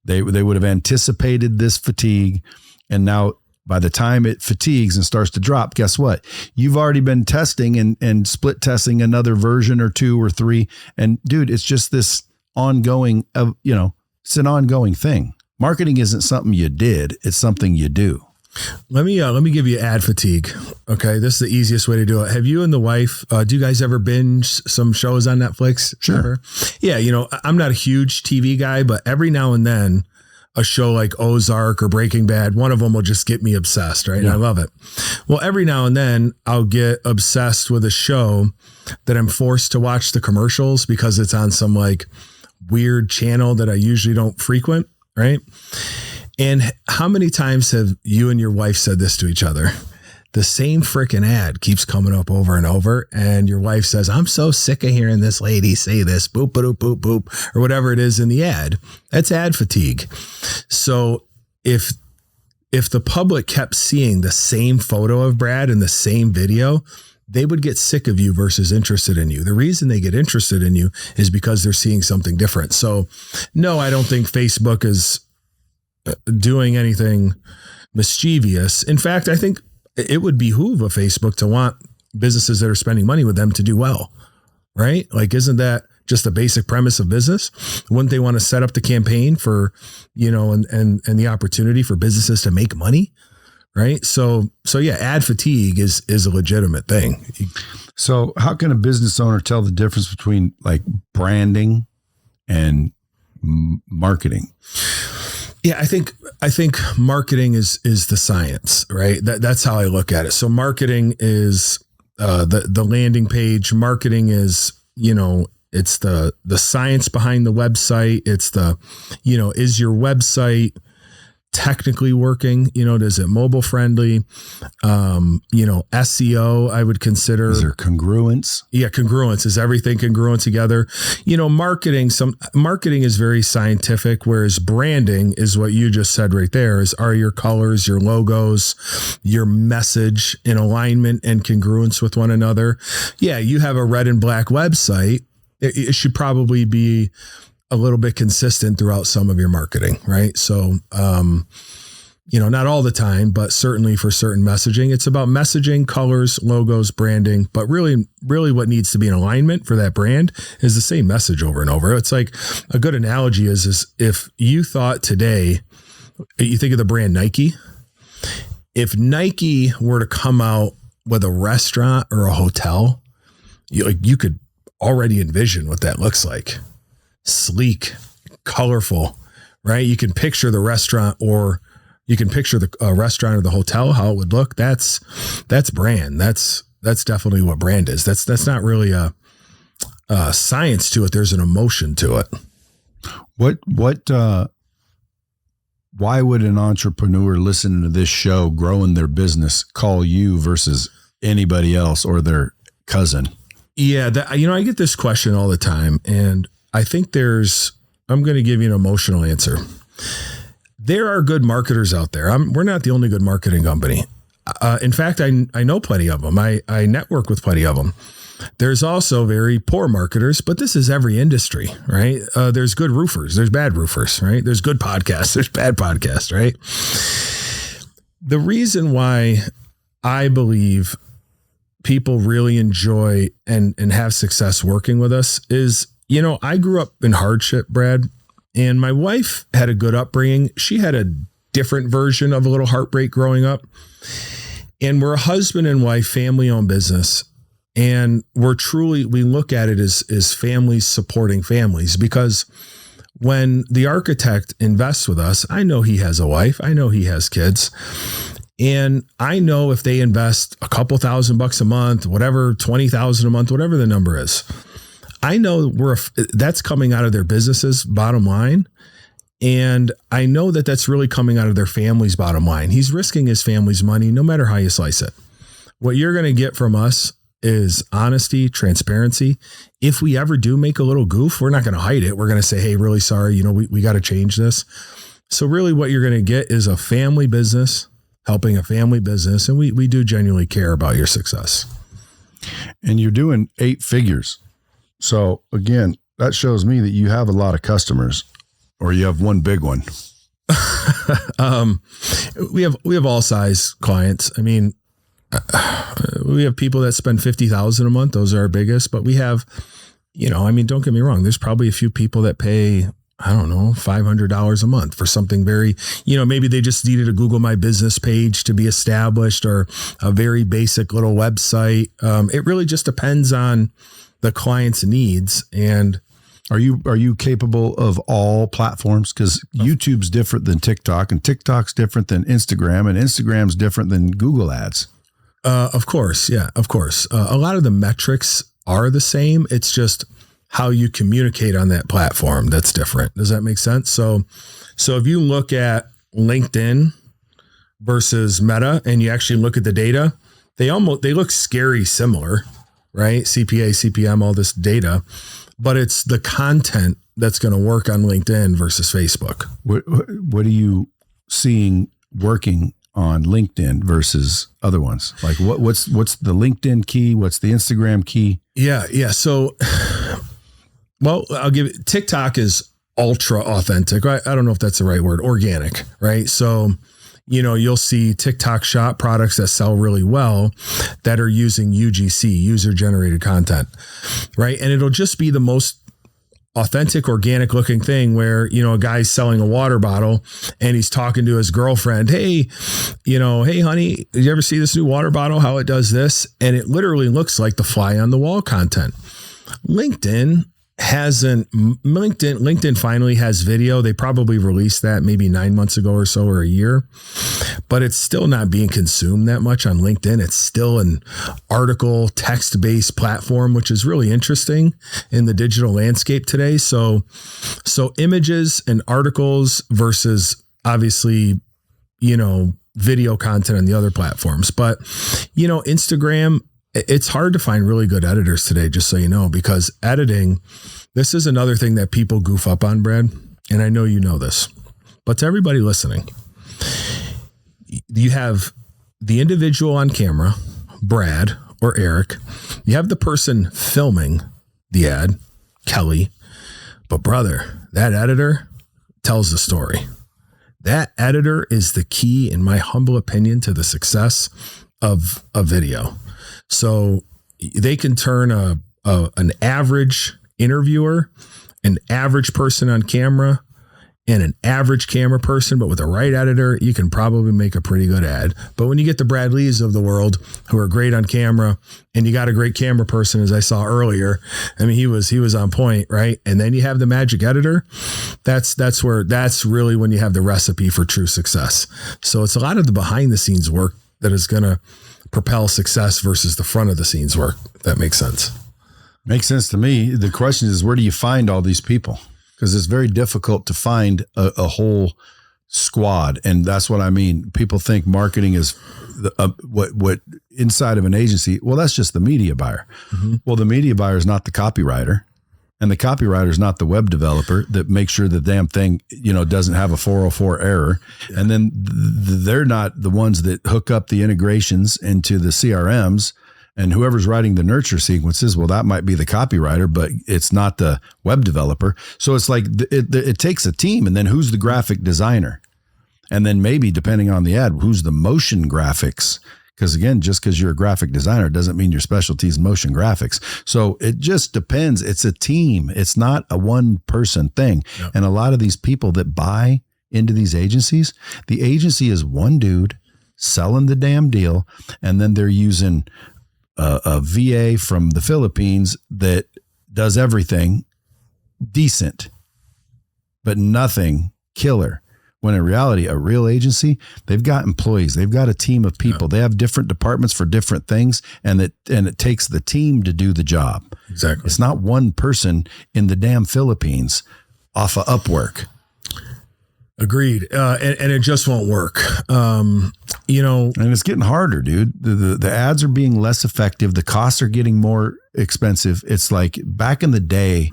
They would have anticipated this fatigue. And now by the time it fatigues and starts to drop, guess what? You've already been testing and split testing another version or 2 or 3. And dude, it's just this ongoing it's an ongoing thing. Marketing isn't something you did. It's something you do. Let me give you ad fatigue. Okay. This is the easiest way to do it. Have you and the wife, do you guys ever binge some shows on Netflix? Sure. Ever? Yeah. I'm not a huge TV guy, but every now and then a show like Ozark or Breaking Bad, one of them will just get me obsessed. Right. Yeah. And I love it. Well, every now and then I'll get obsessed with a show that I'm forced to watch the commercials because it's on some like weird channel that I usually don't frequent. Right. And how many times have you and your wife said this to each other? The same freaking ad keeps coming up over and over. And your wife says, I'm so sick of hearing this lady say this, boop, boop, boop, boop, or whatever it is in the ad. That's ad fatigue. So if the public kept seeing the same photo of Brad in the same video, they would get sick of you versus interested in you. The reason they get interested in you is because they're seeing something different. So no, I don't think Facebook is doing anything mischievous. In fact, I think it would behoove a Facebook to want businesses that are spending money with them to do well, right? Like, isn't that just a basic premise of business? Wouldn't they want to set up the campaign for, and the opportunity for businesses to make money, right? So yeah, ad fatigue is a legitimate thing. So how can a business owner tell the difference between like branding and marketing? Yeah, I think marketing is the science, right? That's how I look at it. So marketing is the landing page. Marketing is, it's the science behind the website. It's is your website technically working? Does it mobile friendly? SEO, I would consider. Is there congruence? Yeah. Congruence. Is everything congruent together? Marketing is very scientific, whereas branding is what you just said right there are your colors, your logos, your message in alignment and congruence with one another. Yeah. You have a red and black website. It should probably be a little bit consistent throughout some of your marketing, right? So, not all the time, but certainly for certain messaging, it's about messaging, colors, logos, branding, but really what needs to be in alignment for that brand is the same message over and over. It's like a good analogy is if you thought today, you think of the brand Nike, if Nike were to come out with a restaurant or a hotel, you could already envision what that looks like. Sleek, colorful, right? You can picture the restaurant or you can picture the restaurant or the hotel, how it would look. That's brand. That's definitely what brand is. That's not really a science to it. There's an emotion to it. Why would an entrepreneur listening to this show growing their business call you versus anybody else or their cousin? Yeah. I get this question all the time, and I think I'm going to give you an emotional answer. There are good marketers out there. We're not the only good marketing company. In fact, I know plenty of them. I network with plenty of them. There's also very poor marketers, but this is every industry, right? There's good roofers. There's bad roofers, right? There's good podcasts. There's bad podcasts, right? The reason why I believe people really enjoy and have success working with us is, I grew up in hardship, Brad, and my wife had a good upbringing. She had a different version of a little heartbreak growing up. And we're a husband and wife, family owned business. And we look at it as families supporting families, because when the architect invests with us, I know he has a wife, I know he has kids. And I know if they invest a couple $1,000 a month, whatever, 20,000 a month, whatever the number is, I know that's coming out of their business's bottom line. And I know that that's really coming out of their family's bottom line. He's risking his family's money, no matter how you slice it. What you're going to get from us is honesty, transparency. If we ever do make a little goof, we're not going to hide it. We're going to say, hey, really sorry. We got to change this. So really what you're going to get is a family business helping a family business. And we do genuinely care about your success. And you're doing 8 figures. So again, that shows me that you have a lot of customers, or you have one big one. We have all size clients. I mean, we have people that spend $50,000 a month. Those are our biggest, but we have, don't get me wrong. There's probably a few people that pay, I don't know, $500 a month for something very, maybe they just needed a Google My Business page to be established, or a very basic little website. It really just depends on the client's needs. And are you capable of all platforms? Because YouTube's different than TikTok, and TikTok's different than Instagram, and Instagram's different than Google Ads. Of course. Yeah, of course. A lot of the metrics are the same. It's just how you communicate on that platform that's different. Does that make sense? So if you look at LinkedIn versus Meta, and you actually look at the data, they look scary similar, right? CPA, CPM, all this data, but it's the content that's going to work on LinkedIn versus Facebook. What are you seeing working on LinkedIn versus other ones? Like what's the LinkedIn key? What's the Instagram key? Yeah. So, well, TikTok is ultra authentic. I don't know if that's the right word, organic, right? So, you'll see TikTok shop products that sell really well that are using UGC, user generated content, right? And it'll just be the most authentic, organic looking thing where, a guy's selling a water bottle and he's talking to his girlfriend. Hey, hey honey, did you ever see this new water bottle? How it does this? And it literally looks like the fly on the wall content. LinkedIn finally has video. They probably released that maybe 9 months ago or so, or a year, but it's still not being consumed that much on LinkedIn. It's still an article text-based platform, which is really interesting in the digital landscape today. So images and articles versus obviously, video content on the other platforms. But, Instagram, it's hard to find really good editors today, just so you know, because editing, this is another thing that people goof up on, Brad. And I know you know this, but to everybody listening, you have the individual on camera, Brad or Eric. You have the person filming the ad, Kelly. But brother, that editor tells the story. That editor is the key, in my humble opinion, to the success of a video. So they can turn an average interviewer, an average person on camera, and an average camera person, but with the right editor, you can probably make a pretty good ad. But when you get the Brad Lees of the world who are great on camera, and you got a great camera person, as I saw earlier, I mean, he was on point, right? And then you have the magic editor. That's really when you have the recipe for true success. So it's a lot of the behind the scenes work that is going to propel success versus the front of the scenes work. If that makes sense. Makes sense to me. The question is, where do you find all these people? Because it's very difficult to find a whole squad. And that's what I mean. People think marketing is what inside of an agency. Well, that's just the media buyer. Mm-hmm. Well, the media buyer is not the copywriter, and the copywriter is not the web developer that makes sure the damn thing, doesn't have a 404 error. Yeah. And then they're not the ones that hook up the integrations into the CRMs. And whoever's writing the nurture sequences, well, that might be the copywriter, but it's not the web developer. So it's like it takes a team. And then who's the graphic designer? And then maybe, depending on the ad, who's the motion graphics? Because again, just because you're a graphic designer doesn't mean your specialty is motion graphics. So it just depends. It's a team. It's not a one person thing. Yep. And a lot of these people that buy into these agencies, the agency is one dude selling the damn deal. And then they're using a VA from the Philippines that does everything decent, but nothing killer. When in reality, a real agency, they've got employees, they've got a team of people. They have different departments for different things, and it takes the team to do the job. Exactly. It's not one person in the damn Philippines off of Upwork. Agreed. And it just won't work. And it's getting harder, dude. The ads are being less effective. The costs are getting more expensive. It's like back in the day,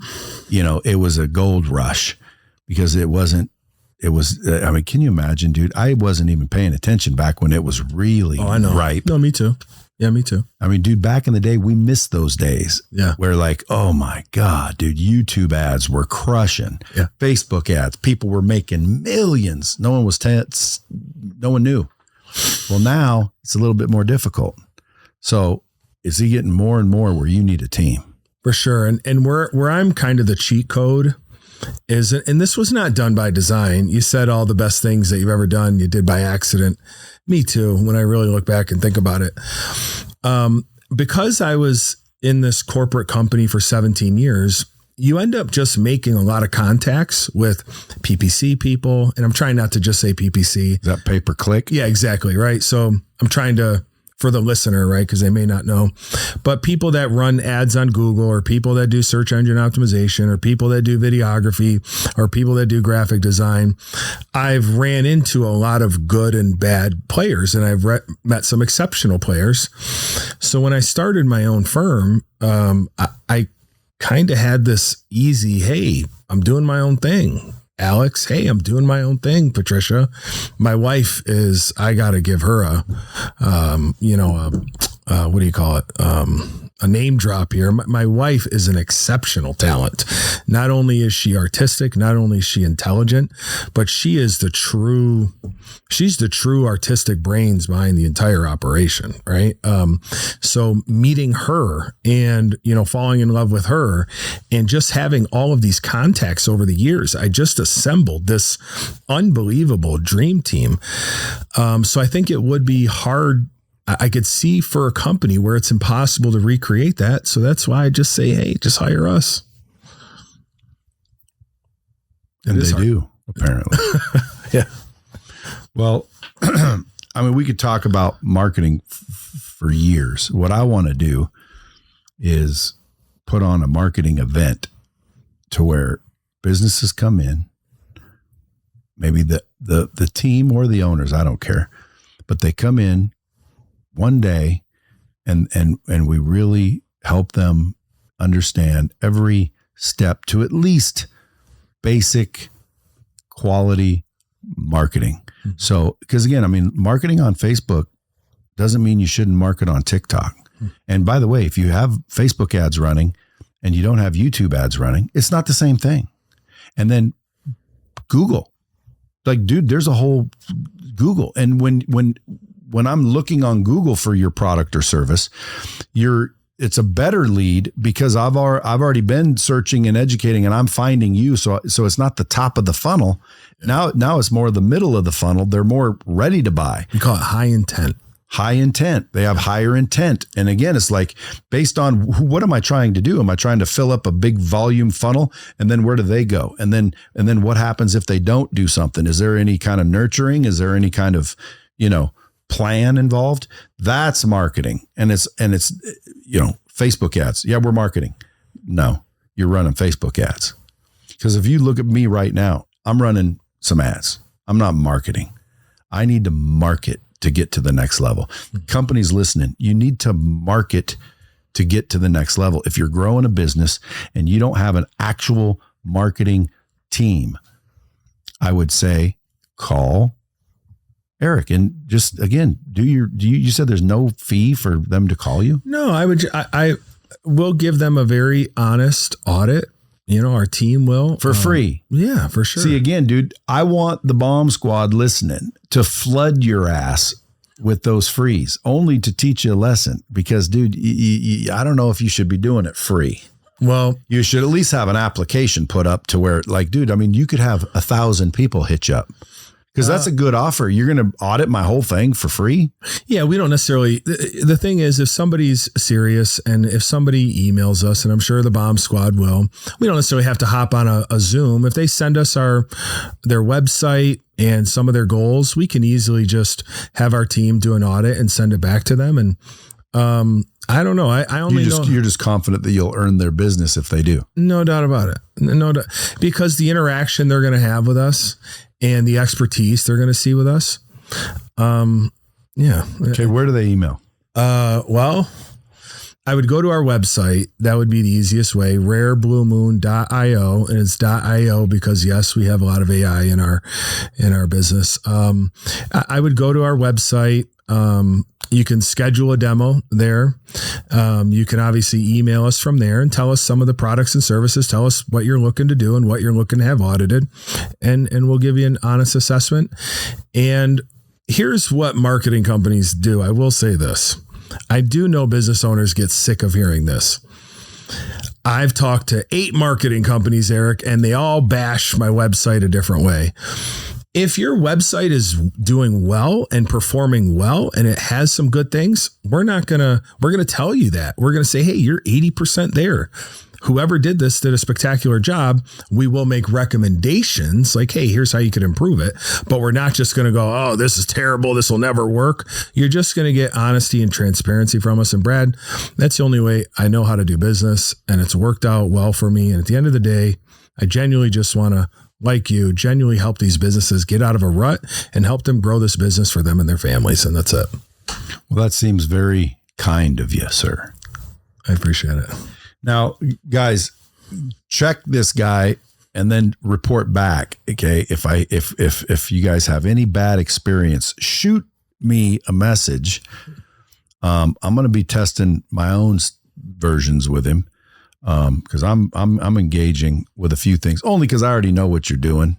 it was a gold rush because it was, can you imagine, dude? I wasn't even paying attention back when it was really ripe. No, me too. Yeah, me too. Dude, back in the day, we missed those days. Yeah. Where oh my God, dude, YouTube ads were crushing. Yeah. Facebook ads, people were making millions. No one was no one knew. Well, now it's a little bit more difficult. So is he getting more and more where you need a team? For sure. And where I'm kind of the cheat code is, and this was not done by design. You said all the best things that you've ever done, you did by accident. Me too, when I really look back and think about it. Because I was in this corporate company for 17 years, you end up just making a lot of contacts with PPC people. And I'm trying not to just say PPC. Is that pay per click? Yeah, exactly. Right. So I'm trying to, for the listener, right, because they may not know, but people that run ads on Google, or people that do search engine optimization, or people that do videography, or people that do graphic design, I've ran into a lot of good and bad players, and I've met some exceptional players. So when I started my own firm, I kind of had this easy, hey, I'm doing my own thing. Alex, hey, I'm doing my own thing. Patricia, my wife is, I got to give her what do you call it? A name drop here. My wife is an exceptional talent. Not only is she artistic, not only is she intelligent, but she's the true artistic brains behind the entire operation. Right. So meeting her and, falling in love with her and just having all of these contacts over the years, I just assembled this unbelievable dream team. So I think it would be hard. I could see for a company where it's impossible to recreate that. So that's why I just say, hey, just hire us. And they do, apparently. Yeah. Well, we could talk about marketing for years. What I want to do is put on a marketing event to where businesses come in, maybe the team or the owners, I don't care, but they come in one day and we really help them understand every step to at least basic quality marketing. Mm-hmm. So, because again, marketing on Facebook doesn't mean you shouldn't market on TikTok. Mm-hmm. And by the way, if you have Facebook ads running and you don't have YouTube ads running, it's not the same thing. And then Google, dude, there's a whole Google. And when I'm looking on Google for your product or service, it's a better lead because I've already been searching and educating and I'm finding you. So it's not the top of the funnel. Now it's more the middle of the funnel. They're more ready to buy. We call it high intent. High intent. They have higher intent. And again, it's like based on what am I trying to do? Am I trying to fill up a big volume funnel? And then where do they go? And then what happens if they don't do something? Is there any kind of nurturing? Is there any kind of, plan involved? That's marketing. And it's Facebook ads. Yeah, we're marketing. No, you're running Facebook ads. Because if you look at me right now, I'm running some ads. I'm not marketing. I need to market to get to the next level. Companies listening, you need to market to get to the next level. If you're growing a business and you don't have an actual marketing team, I would say call Eric and just again, you said there's no fee for them to call you? No, I will give them a very honest audit. Our team will for free. Yeah, for sure. See, again, dude, I want the bomb squad listening to flood your ass with those frees only to teach you a lesson because, dude, I don't know if you should be doing it free. Well, you should at least have an application put up to where dude, you could have 1,000 people hit you up. Because that's a good offer. You're going to audit my whole thing for free? Yeah, we don't necessarily. The thing is, if somebody's serious and if somebody emails us, and I'm sure the bomb squad will, we don't necessarily have to hop on a Zoom. If they send us their website and some of their goals, we can easily just have our team do an audit and send it back to them. And I don't know. I only know. You're just confident that you'll earn their business if they do. No doubt about it. No doubt. Because the interaction they're going to have with us and the expertise they're going to see with us. Yeah. Okay. Where do they email? Well, I would go to our website. That would be the easiest way, rarebluemoon.io, and it's .io because yes, we have a lot of AI in our business. I would go to our website. You can schedule a demo there. You can obviously email us from there and tell us some of the products and services. Tell us what you're looking to do and what you're looking to have audited, and we'll give you an honest assessment. And here's what marketing companies do. I will say this. I do know business owners get sick of hearing this. I've talked to 8 marketing companies, Eric, and they all bash my website a different way. If your website is doing well and performing well and it has some good things, we're going to tell you that. We're going to say, hey, you're 80% there. Whoever did this did a spectacular job. We will make recommendations like, hey, here's how you could improve it. But we're not just going to go, oh, this is terrible. This will never work. You're just going to get honesty and transparency from us. And Brad, that's the only way I know how to do business. And it's worked out well for me. And at the end of the day, I genuinely just want to, like you, genuinely help these businesses get out of a rut and help them grow this business for them and their families. And that's it. Well, that seems very kind of you, sir. I appreciate it. Now, guys, check this guy and then report back. Okay. If you guys have any bad experience, shoot me a message. I'm going to be testing my own versions with him. Cause I'm engaging with a few things only cause I already know what you're doing.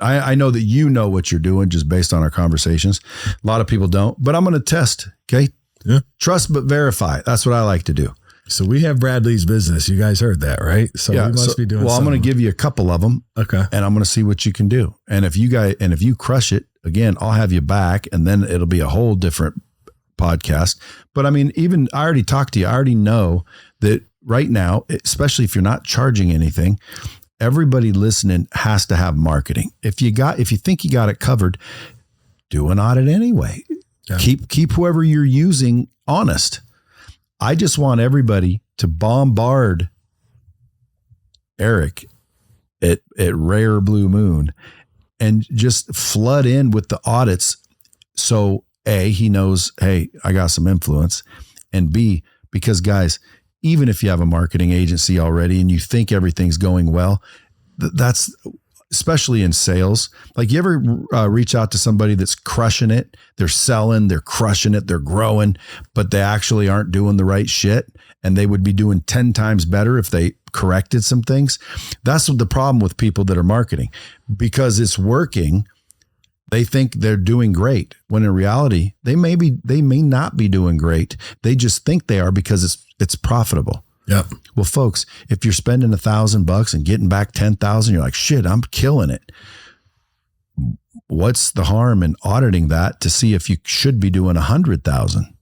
I know that you know what you're doing just based on our conversations. A lot of people don't, but I'm going to test. Okay. Yeah. Trust, but verify. That's what I like to do. So we have Bradley's business. You guys heard that, right? So yeah, we must be doing. Well, I'm going to give you a couple of them. Okay. And I'm going to see what you can do. And if you crush it again, I'll have you back and then it'll be a whole different podcast. But I mean, even I already talked to you. I already know that right now, especially if you're not charging anything, everybody listening has to have marketing. If you think you got it covered, do an audit anyway. Yeah. Keep whoever you're using honest. I just want everybody to bombard Eric at Rare Blue Moon and just flood in with the audits. So A, he knows, hey, I got some influence, and B, because guys, even if you have a marketing agency already and you think everything's going well, that's especially in sales. Like you ever reach out to somebody that's crushing it, they're selling, they're crushing it, they're growing, but they actually aren't doing the right shit and they would be doing 10 times better if they corrected some things. That's the problem with people that are marketing. Because it's working, they think they're doing great when in reality, they may not be doing great. They just think they are because it's profitable. Yep. Well, folks, if you're spending $1,000 and getting back 10,000, you're like, shit, I'm killing it. What's the harm in auditing that to see if you should be doing 100,000?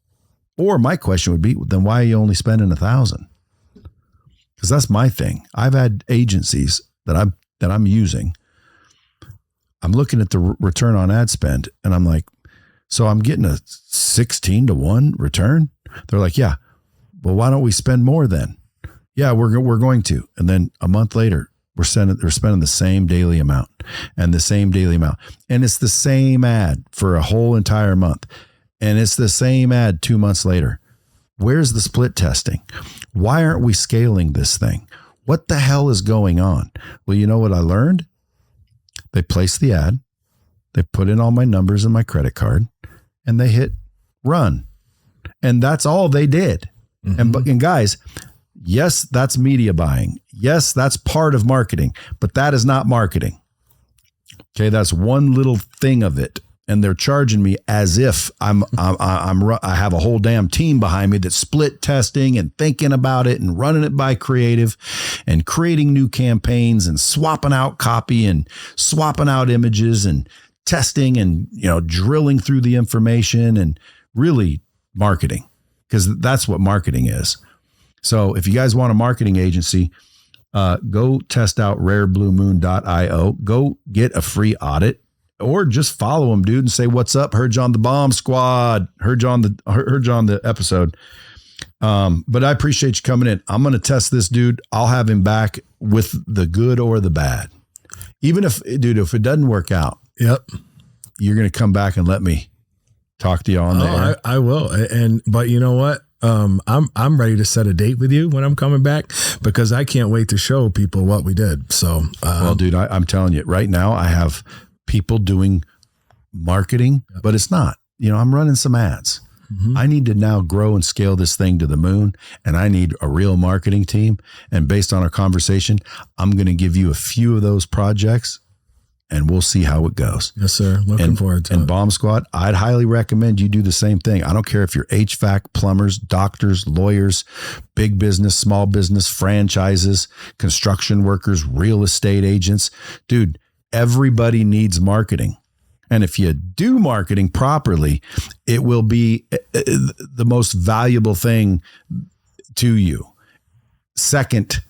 Or my question would be, then why are you only spending 1,000? Because that's my thing. I've had agencies that I'm using. I'm looking at the return on ad spend and I'm like, so I'm getting a 16-to-1 return. They're like, yeah. Well, why don't we spend more then? Yeah, we're going to. And then a month later, they're spending the same daily amount and the same daily amount. And it's the same ad for a whole entire month. And it's the same ad 2 months later. Where's the split testing? Why aren't we scaling this thing? What the hell is going on? Well, you know what I learned? They placed the ad. They put in all my numbers and my credit card and they hit run. And that's all they did. Mm-hmm. And guys, yes, that's media buying. Yes, that's part of marketing, but that is not marketing. Okay. That's one little thing of it. And they're charging me as if I have a whole damn team behind me that's split testing and thinking about it and running it by creative and creating new campaigns and swapping out copy and swapping out images and testing and, drilling through the information and really marketing, because that's what marketing is. So if you guys want a marketing agency, go test out rarebluemoon.io. Go get a free audit, or just follow them, dude, and say, what's up? Heard you on the bomb squad. Heard you on the episode. But I appreciate you coming in. I'm going to test this dude. I'll have him back with the good or the bad. Even if it doesn't work out, you're going to come back and let me talk to you on there. I will. But you know what? I'm ready to set a date with you when I'm coming back, because I can't wait to show people what we did. So, well, dude, I'm telling you right now, I have people doing marketing, but it's not, I'm running some ads. I need to now grow and scale this thing to the moon, and I need a real marketing team. And based on our conversation, I'm going to give you a few of those projects, and we'll see how it goes. Yes, sir. Looking forward to it. And Bomb Squad, I'd highly recommend you do the same thing. I don't care if you're HVAC, plumbers, doctors, lawyers, big business, small business, franchises, construction workers, real estate agents. Dude, everybody needs marketing. And if you do marketing properly, it will be the most valuable thing to you. Second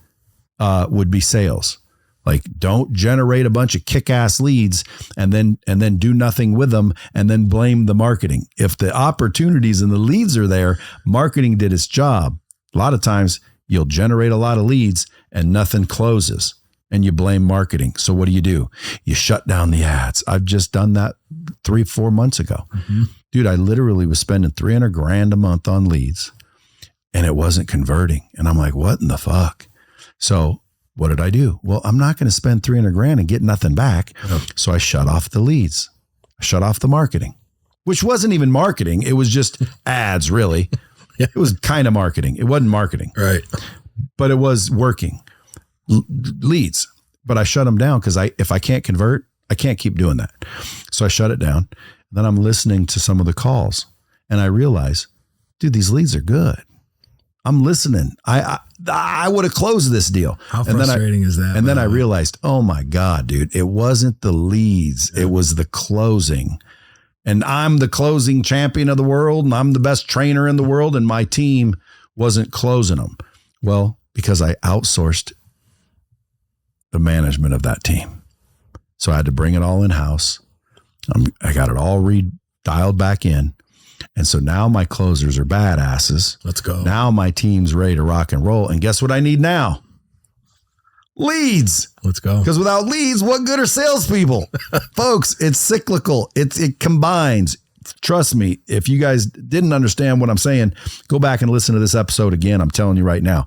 would be sales. Like, don't generate a bunch of kick-ass leads and then do nothing with them and then blame the marketing. If the opportunities and the leads are there, marketing did its job. A lot of times you'll generate a lot of leads and nothing closes, and you blame marketing. So what do? You shut down the ads. I've just done that 3-4 months ago. Dude, I literally was spending $300,000 a month on leads, and it wasn't converting. And I'm like, what in the fuck? So what did I do? Well, I'm not going to spend $300,000 and get nothing back. So I shut off the leads. I shut off the marketing, which wasn't even marketing. It was just ads, really. It was kind of marketing. It wasn't marketing. Right. But it was working. Leads. But I shut them down because if I can't convert, I can't keep doing that. So I shut it down. Then I'm listening to some of the calls, and I realize, dude, these leads are good. I'm listening. I would have closed this deal. How frustrating is that? And then I realized, oh my God, dude, it wasn't the leads. It was the closing. And I'm the closing champion of the world, and I'm the best trainer in the world, and my team wasn't closing them. Well, because I outsourced the management of that team. So I had to bring it all in-house. I got it all dialed back in. And so now my closers are badasses. Let's go. Now my team's ready to rock and roll. And guess what I need now? Leads. Let's go. Because without leads, what good are salespeople? Folks, it's cyclical. It combines. Trust me, if you guys didn't understand what I'm saying, go back and listen to this episode again. I'm telling you right now.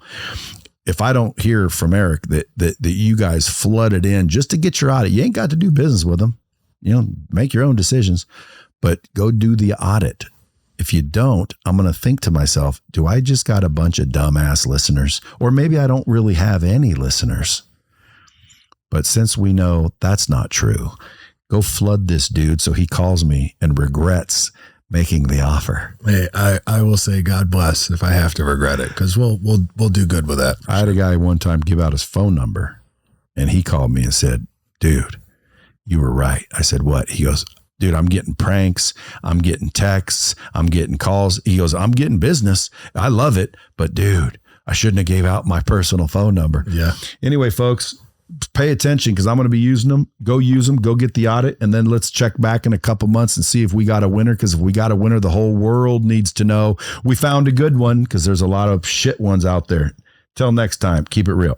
If I don't hear from Eric that you guys flooded in just to get your audit, you ain't got to do business with them. Make your own decisions, but go do the audit. If you don't, I'm going to think to myself, do I just got a bunch of dumbass listeners? Or maybe I don't really have any listeners. But since we know that's not true, go flood this dude so he calls me and regrets making the offer. Hey, I will say God bless if I have to regret it, because we'll do good with that. I had a guy one time give out his phone number, and he called me and said, dude, you were right. I said, what? He goes, dude, I'm getting pranks. I'm getting texts. I'm getting calls. He goes, I'm getting business. I love it. But dude, I shouldn't have gave out my personal phone number. Yeah. Anyway, folks, pay attention, because I'm going to be using them. Go use them. Go get the audit. And then let's check back in a couple months and see if we got a winner. Because if we got a winner, the whole world needs to know we found a good one, because there's a lot of shit ones out there. Till next time, keep it real.